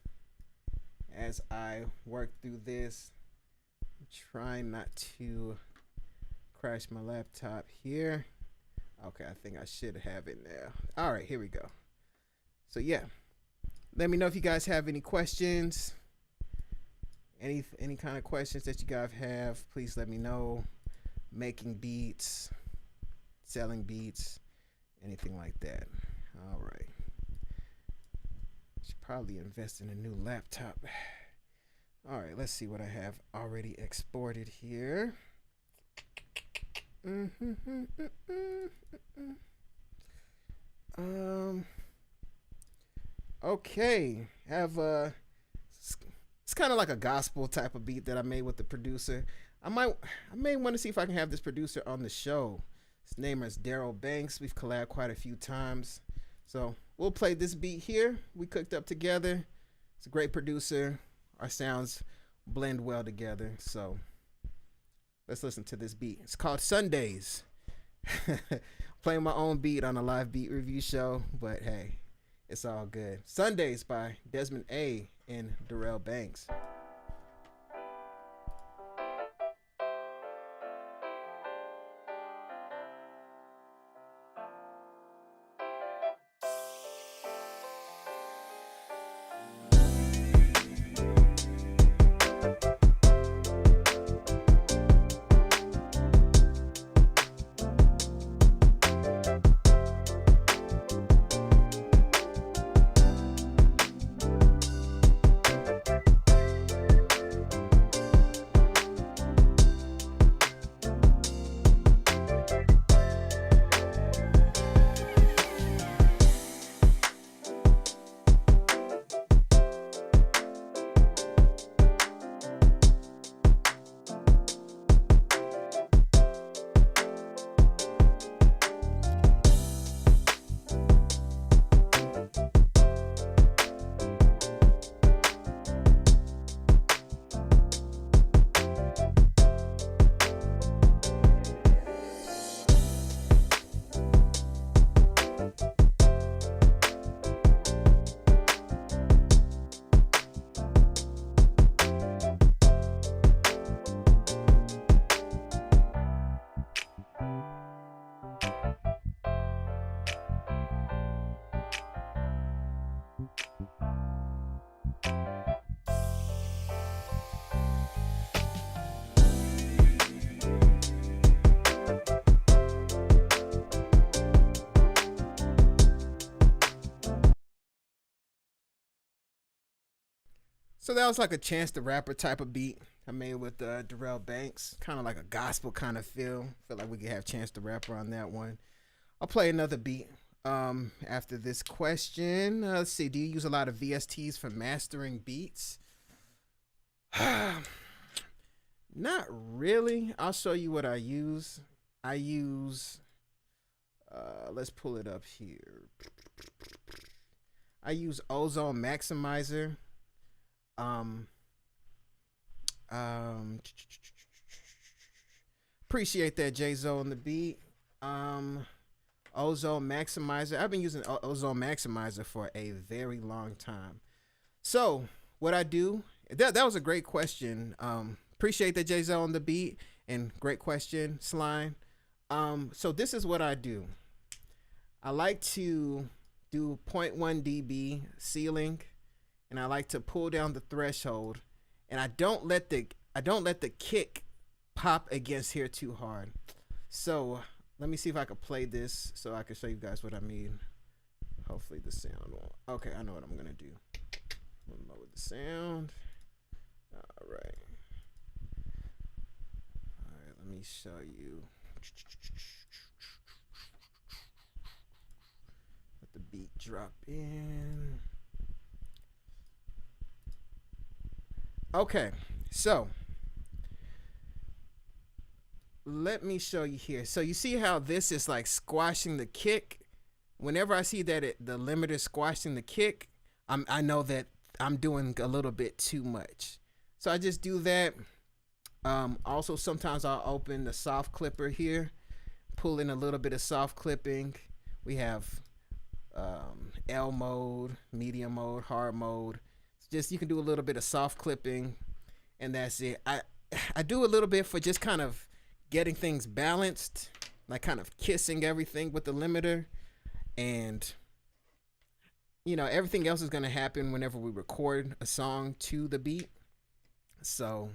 as I work through this. I'm trying not to crash my laptop here. Okay, I think I should have it now. All right, here we go. So yeah, let me know if you guys have any questions. Any kind of questions that you guys have, please let me know. Making beats, selling beats, anything like that. All right. Should probably invest in a new laptop. All right, let's see what I have already exported here. Okay, have it's kind of like a gospel type of beat that I made with the producer. I may want to see if I can have this producer on the show. His name is Darrell Banks. We've collabed quite a few times, so we'll play this beat here. We cooked up together. It's a great producer. Our sounds blend well together. So let's listen to this beat. It's called Sundays. Playing my own beat on a live beat review show, but hey, it's all good. Sundays by Desmond A and Darrell Banks. So that was like a Chance the Rapper type of beat. I made with Darrell Banks. Kind of like a gospel kind of feel. Feel like we could have a chance to rap on that one. I'll play another beat after this question. Let's see. Do you use a lot of VSTs for mastering beats? Not really. I'll show you what I use. I use, let's pull it up here. I use Ozone Maximizer. Appreciate that, J-Zoe on the beat. Ozone Maximizer. I've been using Ozone Maximizer for a very long time. So what I do, that was a great question. Appreciate that, J-Zoe on the beat, and great question, Slime. So this is what I do. I like to do 0.1 dB ceiling, and I like to pull down the threshold, and I don't let the kick pop against here too hard. So let me see if I can play this so I can show you guys what I mean. Hopefully the sound won't. Okay, I know what I'm gonna do. Lower the sound. All right. Let me show you. Let the beat drop in. Okay, so let me show you here. So you see how this is like squashing the kick? Whenever I see that the limiter is squashing the kick, I know that I'm doing a little bit too much. So I just do that. Also, sometimes I'll open the soft clipper here, pull in a little bit of soft clipping. We have L mode, medium mode, hard mode. It's just, you can do a little bit of soft clipping, and that's it. I do a little bit for just kind of getting things balanced, like kind of kissing everything with the limiter, and you know, everything else is going to happen whenever we record a song to the beat. So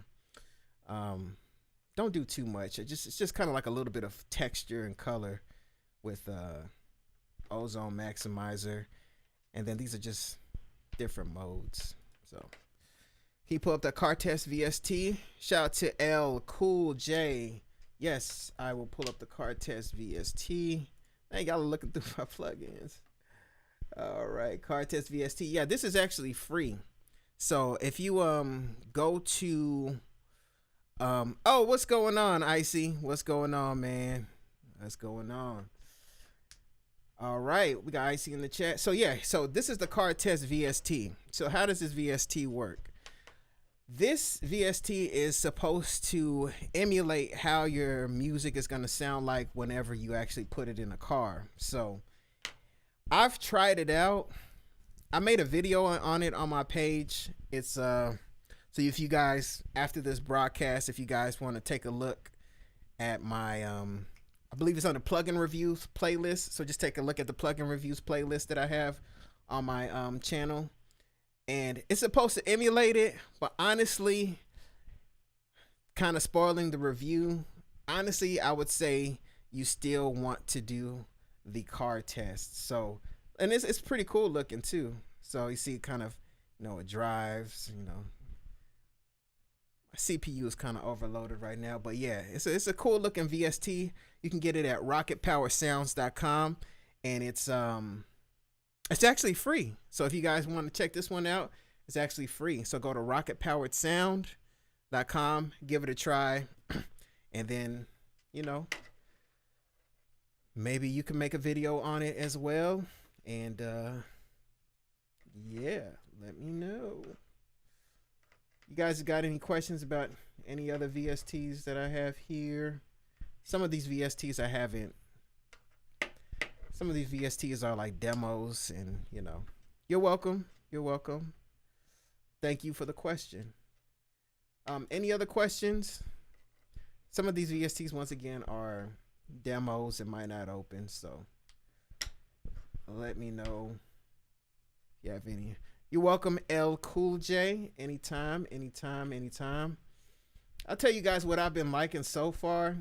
don't do too much. It's just kind of like a little bit of texture and color with Ozone Maximizer, and then these are just different modes. So he pulled up the Test VST. Shout out to L Cool J. Yes, I will pull up the Test VST. I ain't gotta look through my plugins. All right, Test VST. Yeah, this is actually free. So if you go to oh, what's going on, Icy? What's going on, man? What's going on? All right, we got Icy in the chat. So yeah, so this is the Test VST. So how does this VST work? This VST is supposed to emulate how your music is going to sound like whenever you actually put it in a car. So I've tried it out. I made a video on it on my page. It's so if you guys, after this broadcast, if you guys want to take a look at my I believe it's on the plugin reviews playlist. So just take a look at the plugin reviews playlist that I have on my channel. And it's supposed to emulate it, but honestly, kind of spoiling the review. Honestly, I would say you still want to do the car test. So, and it's pretty cool looking too. So you see kind of, you know, it drives, you know. My CPU is kind of overloaded right now, but yeah, it's a cool looking VST. You can get it at rocketpowersounds.com, and it's actually free. So if you guys want to check this one out, it's actually free. So go to rocketpoweredsound.com, give it a try, and then, you know, maybe you can make a video on it as well. And yeah, let me know. You guys got any questions about any other VSTs that I have here? Some of these VSTs I haven't. Some of these VSTs are like demos, and you know, you're welcome. You're welcome. Thank you for the question. Any other questions? Some of these VSTs, once again, are demos and might not open, so let me know if you have any. You're welcome, L Cool J. Anytime, anytime, anytime. I'll tell you guys what I've been liking so far.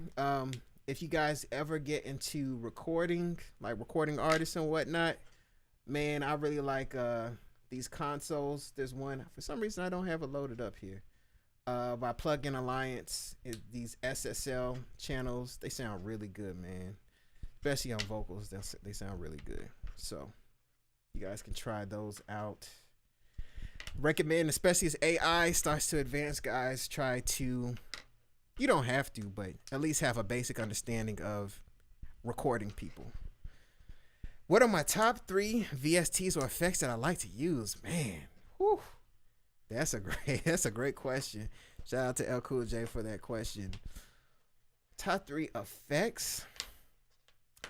If you guys ever get into recording, like recording artists and whatnot, man, I really like these consoles. There's one, for some reason I don't have it loaded up here. by Plugin Alliance. These SSL channels, they sound really good, man. Especially on vocals, they sound really good. So you guys can try those out. Recommend, especially as AI starts to advance, guys, try to, you don't have to, but at least have a basic understanding of recording people. What are my top 3 VSTs or effects that I like to use? Man, whew, that's a great question. Shout out to L Cool J for that question. Top 3 effects.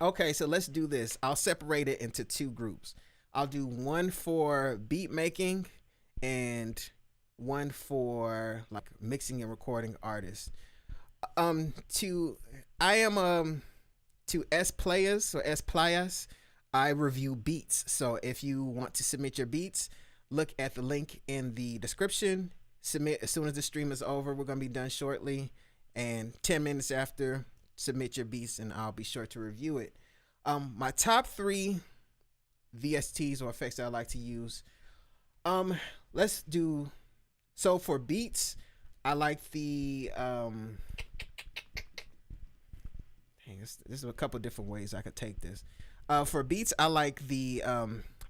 Okay, so let's do this. I'll separate it into 2 groups. I'll do one for beat making and one for like mixing and recording artists. To S players or S players, I review beats. So if you want to submit your beats, look at the link in the description. Submit as soon as the stream is over. We're gonna be done shortly, and 10 minutes after, submit your beats and I'll be sure to review it. My top 3 VSTs or effects that I like to use. Let's do, so for beats, I like the there's a couple different ways I could take this. For beats, I like the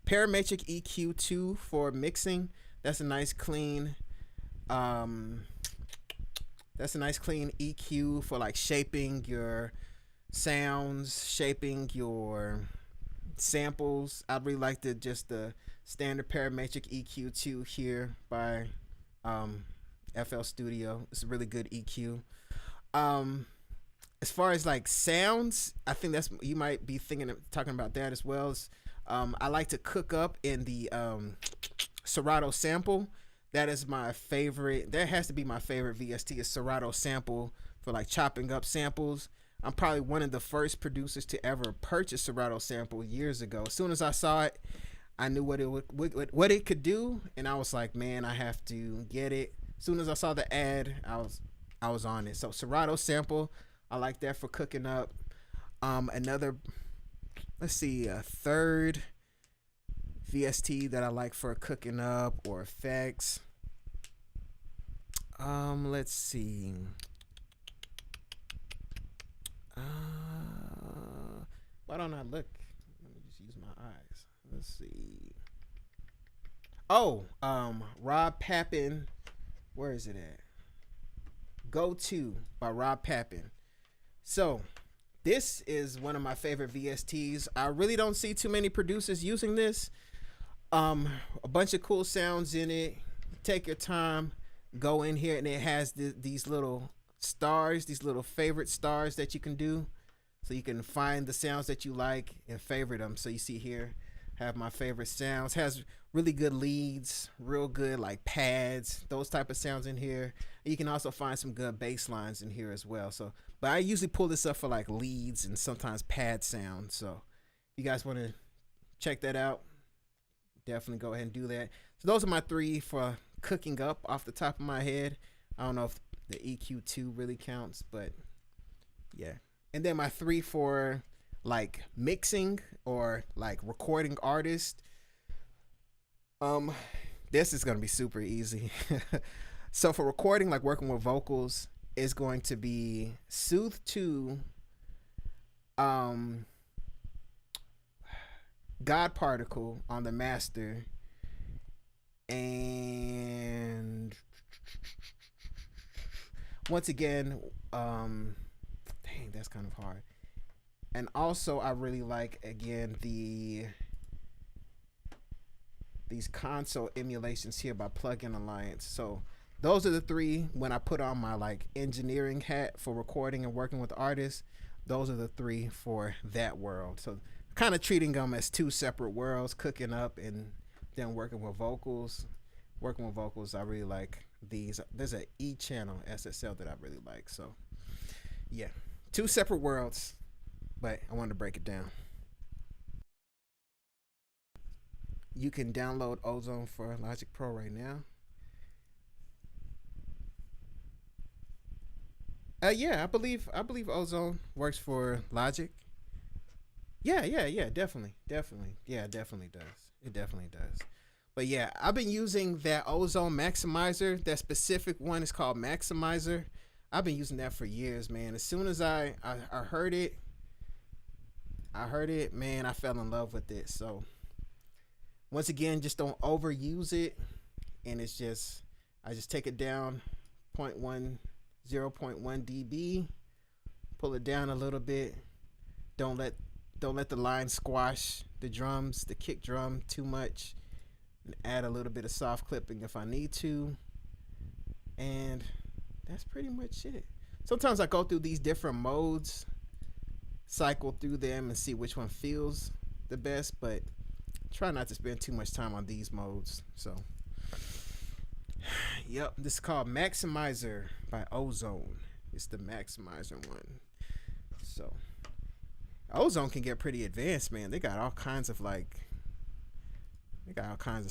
parametric EQ2 for mixing. That's a nice clean EQ for like shaping your sounds, shaping your samples. I really like the standard parametric EQ2 here by FL Studio. It's a really good EQ. As far as like sounds, I think that's, you might be talking about that as well. I like to cook up in the Serato sample. That is my favorite. That has to be my favorite VST, is Serato sample for like chopping up samples. I'm probably one of the first producers to ever purchase Serato sample years ago. As soon as I saw it, I knew what it could do, and I was like, man, I have to get it. As soon as I saw the ad, I was on it. So Serato sample, I like that for cooking up. Another, let's see, a third VST that I like for cooking up or effects. Let's see. Why don't I look? Let me just use my eyes. Let's see. Oh, Rob Pappin. Where is it at? Go To by Rob Pappin. So this is one of my favorite VSTs. I really don't see too many producers using this. A bunch of cool sounds in it. Take your time, go in here, and it has these little stars, these little favorite stars that you can do. So you can find the sounds that you like and favorite them. So you see here, have my favorite sounds. Has really good leads, real good like pads, those type of sounds in here. You can also find some good bass lines in here as well. So, but I usually pull this up for like leads and sometimes pad sounds. So if you guys want to check that out, definitely go ahead and do that. So those are my 3 for cooking up off the top of my head. I don't know if the EQ2 really counts, but yeah. And then my 3 for like mixing or like recording artists. This is gonna be super easy. So for recording, like working with vocals, is going to be Soothe 2, God Particle on the master, and once again, dang, that's kind of hard. And also I really like, again, these console emulations here by Plugin Alliance. So those are the 3 when I put on my like engineering hat for recording and working with artists. Those are the 3 for that world. So kind of treating them as 2 separate worlds, cooking up and then working with vocals. Working with vocals, I really like these. There's an E channel SSL that I really like. So yeah, 2 separate worlds, but I wanted to break it down. You can download Ozone for Logic Pro right now. Yeah, I believe Ozone works for Logic. Yeah, definitely. Yeah, it definitely does. It definitely does. But yeah, I've been using that Ozone Maximizer. That specific one is called Maximizer. I've been using that for years, man. As soon as I heard it, man, I fell in love with it. So once again, just don't overuse it. And it's just, I just take it down 0.1 dB, pull it down a little bit. Don't let the line squash the drums, the kick drum too much. And add a little bit of soft clipping if I need to. And that's pretty much it. Sometimes I go through these different modes, cycle through them and see which one feels the best, but try not to spend too much time on these modes. So yep, this is called Maximizer by Ozone. It's the Maximizer one. So Ozone can get pretty advanced, man. They got all kinds of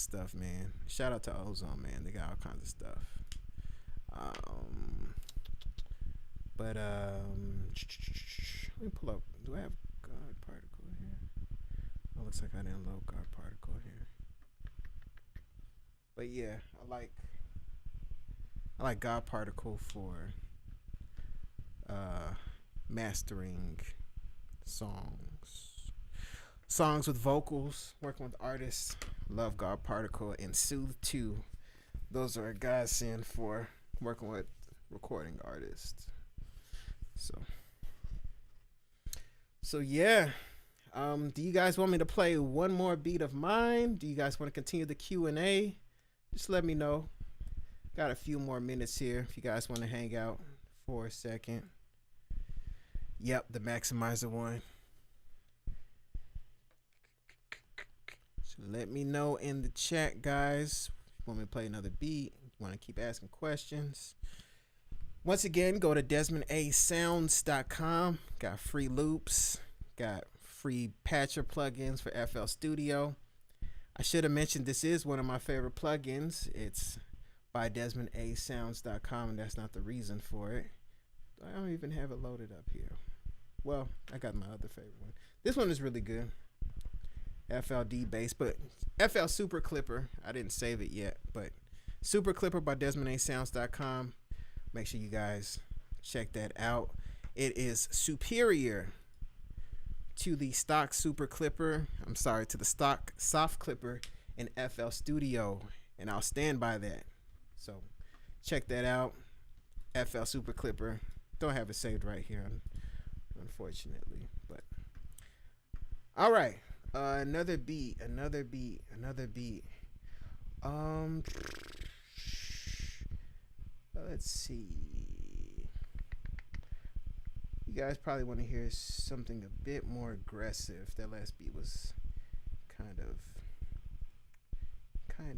stuff, man. Shout out to Ozone, man. They got all kinds of stuff. Let me pull up. Do I have God particle here? Oh, looks like I didn't load God particle here. But yeah, I like God particle for mastering songs with vocals, working with artists. Love God particle and Soothe 2. Those are a godsend for working with recording artists. So yeah. Do you guys want me to play one more beat of mine? Do you guys want to continue the Q&A? Just let me know. Got a few more minutes here if you guys want to hang out for a second. Yep, the Maximizer one. So let me know in the chat, guys. Want me to play another beat? Want to keep asking questions? Once again, go to DesmondASounds.com. Got free loops. Got free patcher plugins for FL Studio. I should have mentioned this is one of my favorite plugins. It's by DesmondASounds.com, and that's not the reason for it. I don't even have it loaded up here. Well, I got my other favorite one. This one is really good. FLD bass, but FL Super Clipper. I didn't save it yet, but Super Clipper by DesmondASounds.com. Make sure you guys check that out. It is superior to the stock Super Clipper. I'm sorry, to the stock Soft Clipper in FL Studio, and I'll stand by that. So check that out. FL Super Clipper. Don't have it saved right here, unfortunately. But all right, another beat. Let's see. You guys probably want to hear something a bit more aggressive. That last beat was kind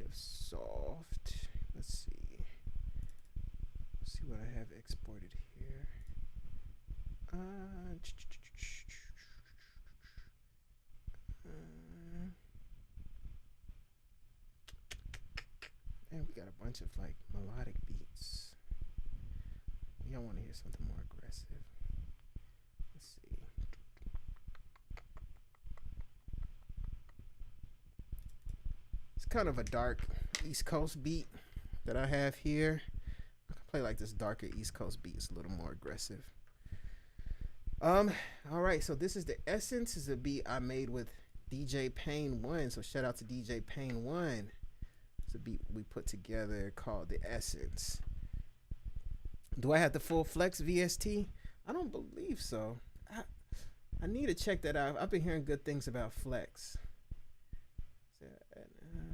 of soft. Let's see. What I have exported here. And we got a bunch of like melodic beats. Y'all want to hear something more aggressive? Let's see. It's kind of a dark East Coast beat that I have here. I can play like this darker East Coast beat. It's a little more aggressive. All right, so this is the Essence. This is a beat I made with DJ Pain 1. So shout out to DJ Pain 1. It's a beat we put together called the Essence. Do I have the full Flex VST? I don't believe so. I need to check that out. I've been hearing good things about Flex. I don't know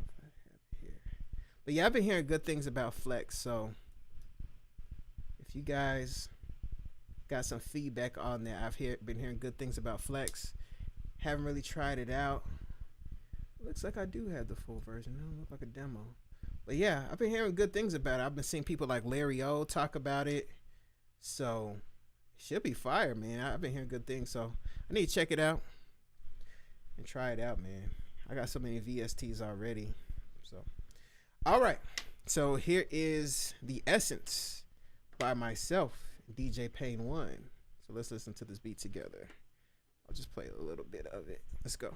if I have it here. But yeah, I've been hearing good things about Flex. So if you guys got some feedback on that, I've been hearing good things about Flex. Haven't really tried it out. Looks like I do have the full version. It don't look like a demo. But yeah, I've been hearing good things about it. I've been seeing people like Larry O talk about it. So it should be fire, man. I've been hearing good things. So I need to check it out and try it out, man. I got so many VSTs already. So, all right. So here is the Essence by myself, DJ Pain 1. So let's listen to this beat together. I'll just play a little bit of it. Let's go.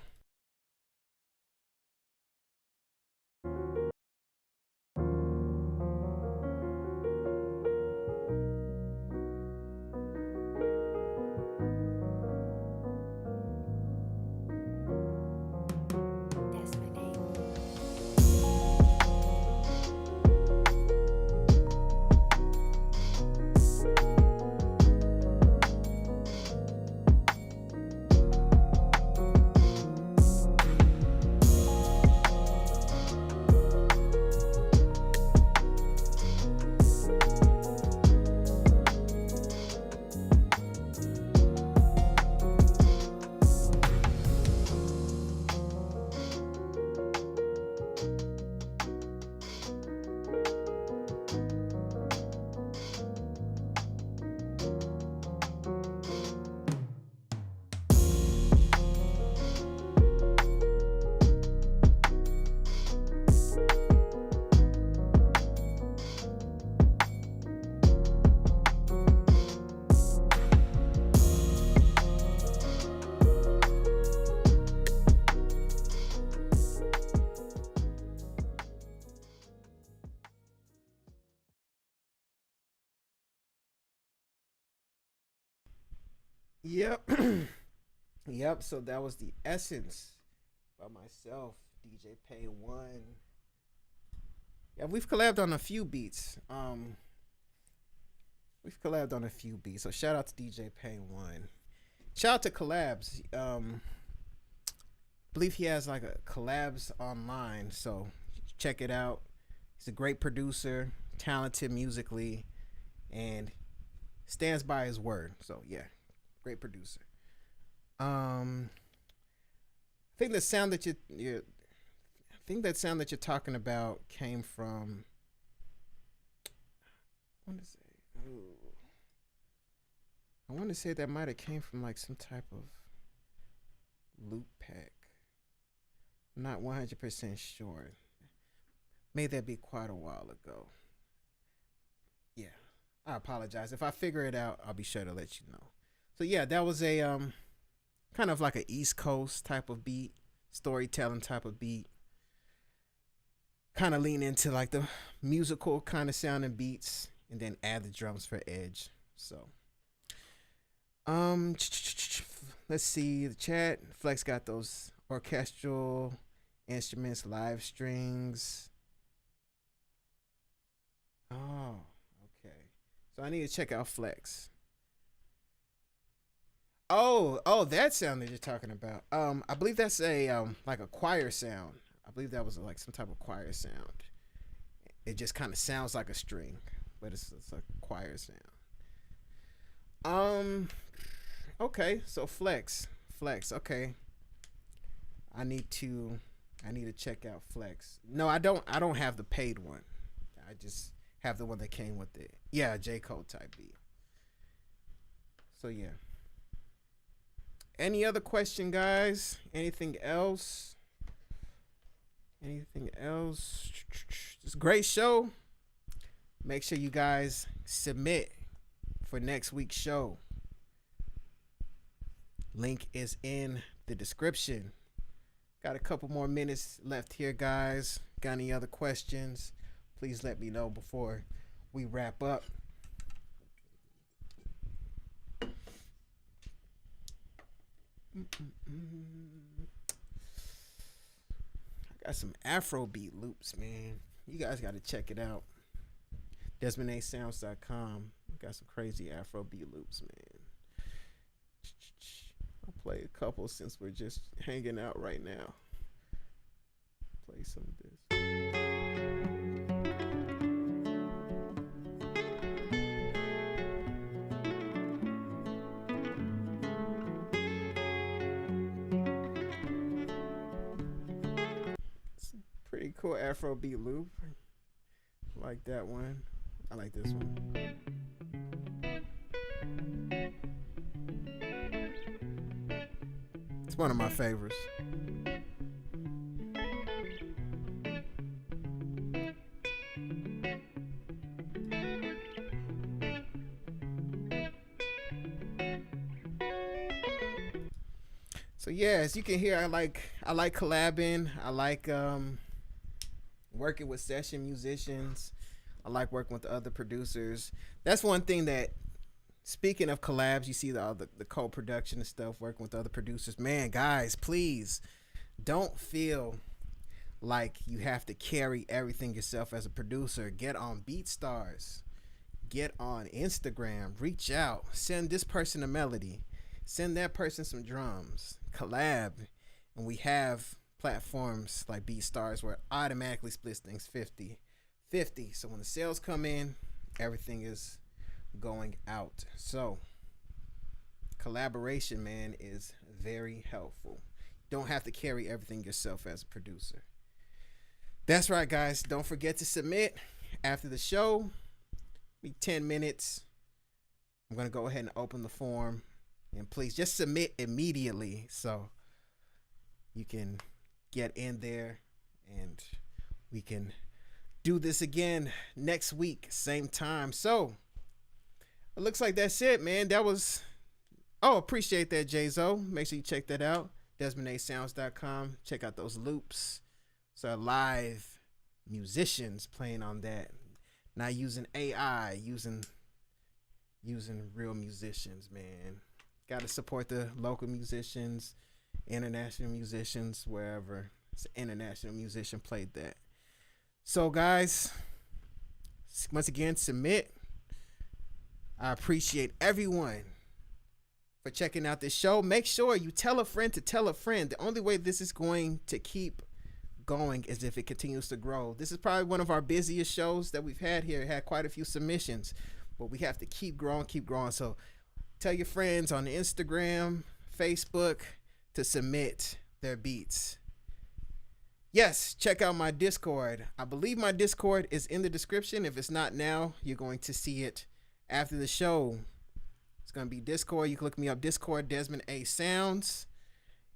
Yep. Yep. So that was the Essence by myself, DJ Pay One. Yeah, we've collabed on a few beats. We've collabed on a few beats. So shout out to DJ Pay One. Shout out to collabs. Believe he has like a collabs online, so check it out. He's a great producer, talented musically, and stands by his word. So yeah, great producer. I think the sound that I think that sound that you're talking about came from. I want to say, I want to say that might have came from like some type of loop pack. I'm not 100% sure. May that be quite a while ago. Yeah, I apologize. If I figure it out, I'll be sure to let you know. So yeah, that was a kind of like an East Coast type of beat, storytelling type of beat. Kind of lean into like the musical kind of sounding beats, and then add the drums for edge. So, let's see the chat. Flex got those orchestral instruments, live strings. Oh, okay. So I need to check out Flex. Oh, that sound that you're talking about. I believe that's a like a choir sound. I believe that was like some type of choir sound. It just kind of sounds like a string, but it's like a choir sound. Okay, so Flex. Okay, I need to check out Flex. No, I don't have the paid one. I just have the one that came with it. Yeah, J Code type beat. So yeah. Any other question, guys? Anything else? Anything else? It's a great show. Make sure you guys submit for next week's show. Link is in the description. Got a couple more minutes left here, guys. Got any other questions? Please let me know before we wrap up. I got some Afrobeat loops, man. You guys got to check it out. DesmondASounds.com. Got some crazy Afrobeat loops, man. I'll play a couple since we're just hanging out right now. Play some of this. Pretty cool Afrobeat loop. I like that one. I like this one. It's one of my favorites. So yeah, as you can hear, I like collabing. I like working with session musicians. I like working with other producers. That's one thing that, speaking of collabs, you see the co-production and stuff, working with other producers. Man, guys, please don't feel like you have to carry everything yourself as a producer. Get on BeatStars. Get on Instagram. Reach out. Send this person a melody. Send that person some drums. Collab. And we have platforms like BeatStars where it automatically splits things 50-50. So when the sales come in, everything is going out. So collaboration, man, is very helpful. Don't have to carry everything yourself as a producer. That's right, guys. Don't forget to submit after the show. Be 10 minutes. I'm going to go ahead and open the form. And please just submit immediately so you can get in there and we can do this again next week, same time. So it looks like that's it, man. That was, appreciate that, J-Zoe. Make sure you check that out. DesmondASounds.com. Check out those loops. So live musicians playing on that. Not using AI, using real musicians, man. Got to support the local musicians, international musicians, wherever it's an international musician played that. So, guys, once again, submit. I appreciate everyone for checking out this show. Make sure you tell a friend to tell a friend. The only way this is going to keep going is if it continues to grow. This is probably one of our busiest shows that we've had here. It had quite a few submissions, but we have to keep growing, keep growing. So tell your friends on Instagram, Facebook to submit their beats. Yes, check out my Discord. I believe my Discord is in the description. If it's not now, you're going to see it after the show. It's going to be Discord. You can look me up, Discord, Desmond A Sounds.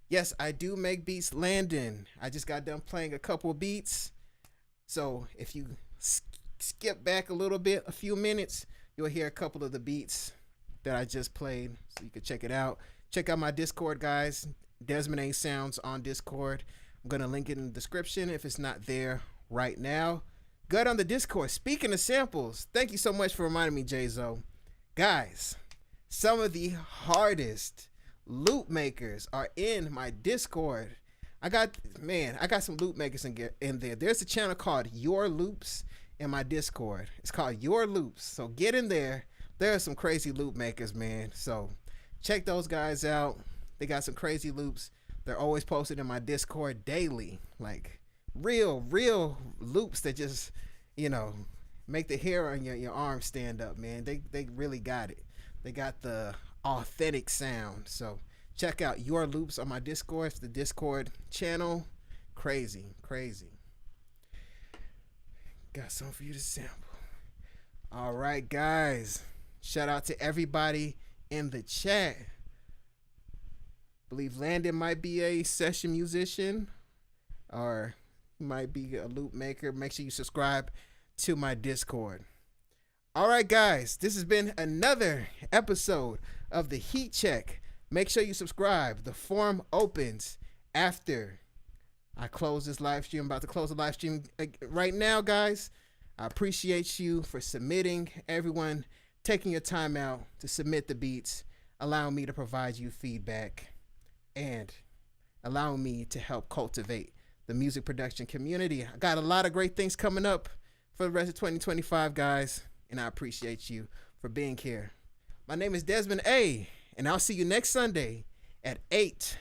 Yes, I do make beats, Landon. I just got done playing a couple of beats. So if you skip back a little bit, a few minutes, you'll hear a couple of the beats that I just played, so you can check it out. Check out my Discord, guys. Desmond A Sounds on Discord. I'm going to link it in the description if it's not there right now. Good on the Discord. Speaking of samples, thank you so much for reminding me, J-Zoe. Guys, some of the hardest loop makers are in my Discord. I got some loop makers in there. There's a channel called Your Loops in my Discord. It's called Your Loops. So get in there. There are some crazy loop makers, man. So check those guys out. They got some crazy loops. They're always posted in my Discord daily. Like real loops that just, make the hair on your arm stand up, man. They really got it. They got the authentic sound. So check out Your Loops on my Discord. It's the Discord channel. Crazy. Got something for you to sample. All right, guys. Shout out to everybody in the chat. Believe Landon might be a session musician or he might be a loop maker. Make sure you subscribe to my Discord. All right, guys. This has been another episode of the Heat Check. Make sure you subscribe. The forum opens after I close this live stream. I'm about to close the live stream right now, guys. I appreciate you for submitting. Everyone taking your time out to submit the beats, allowing me to provide you feedback, and allowing me to help cultivate the music production community. I got a lot of great things coming up for the rest of 2025, guys, and I appreciate you for being here. My name is Desmond A, and I'll see you next Sunday at 8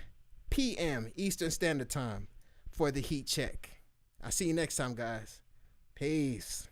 p.m. Eastern Standard Time for the Heat Check. I'll see you next time, guys. Peace.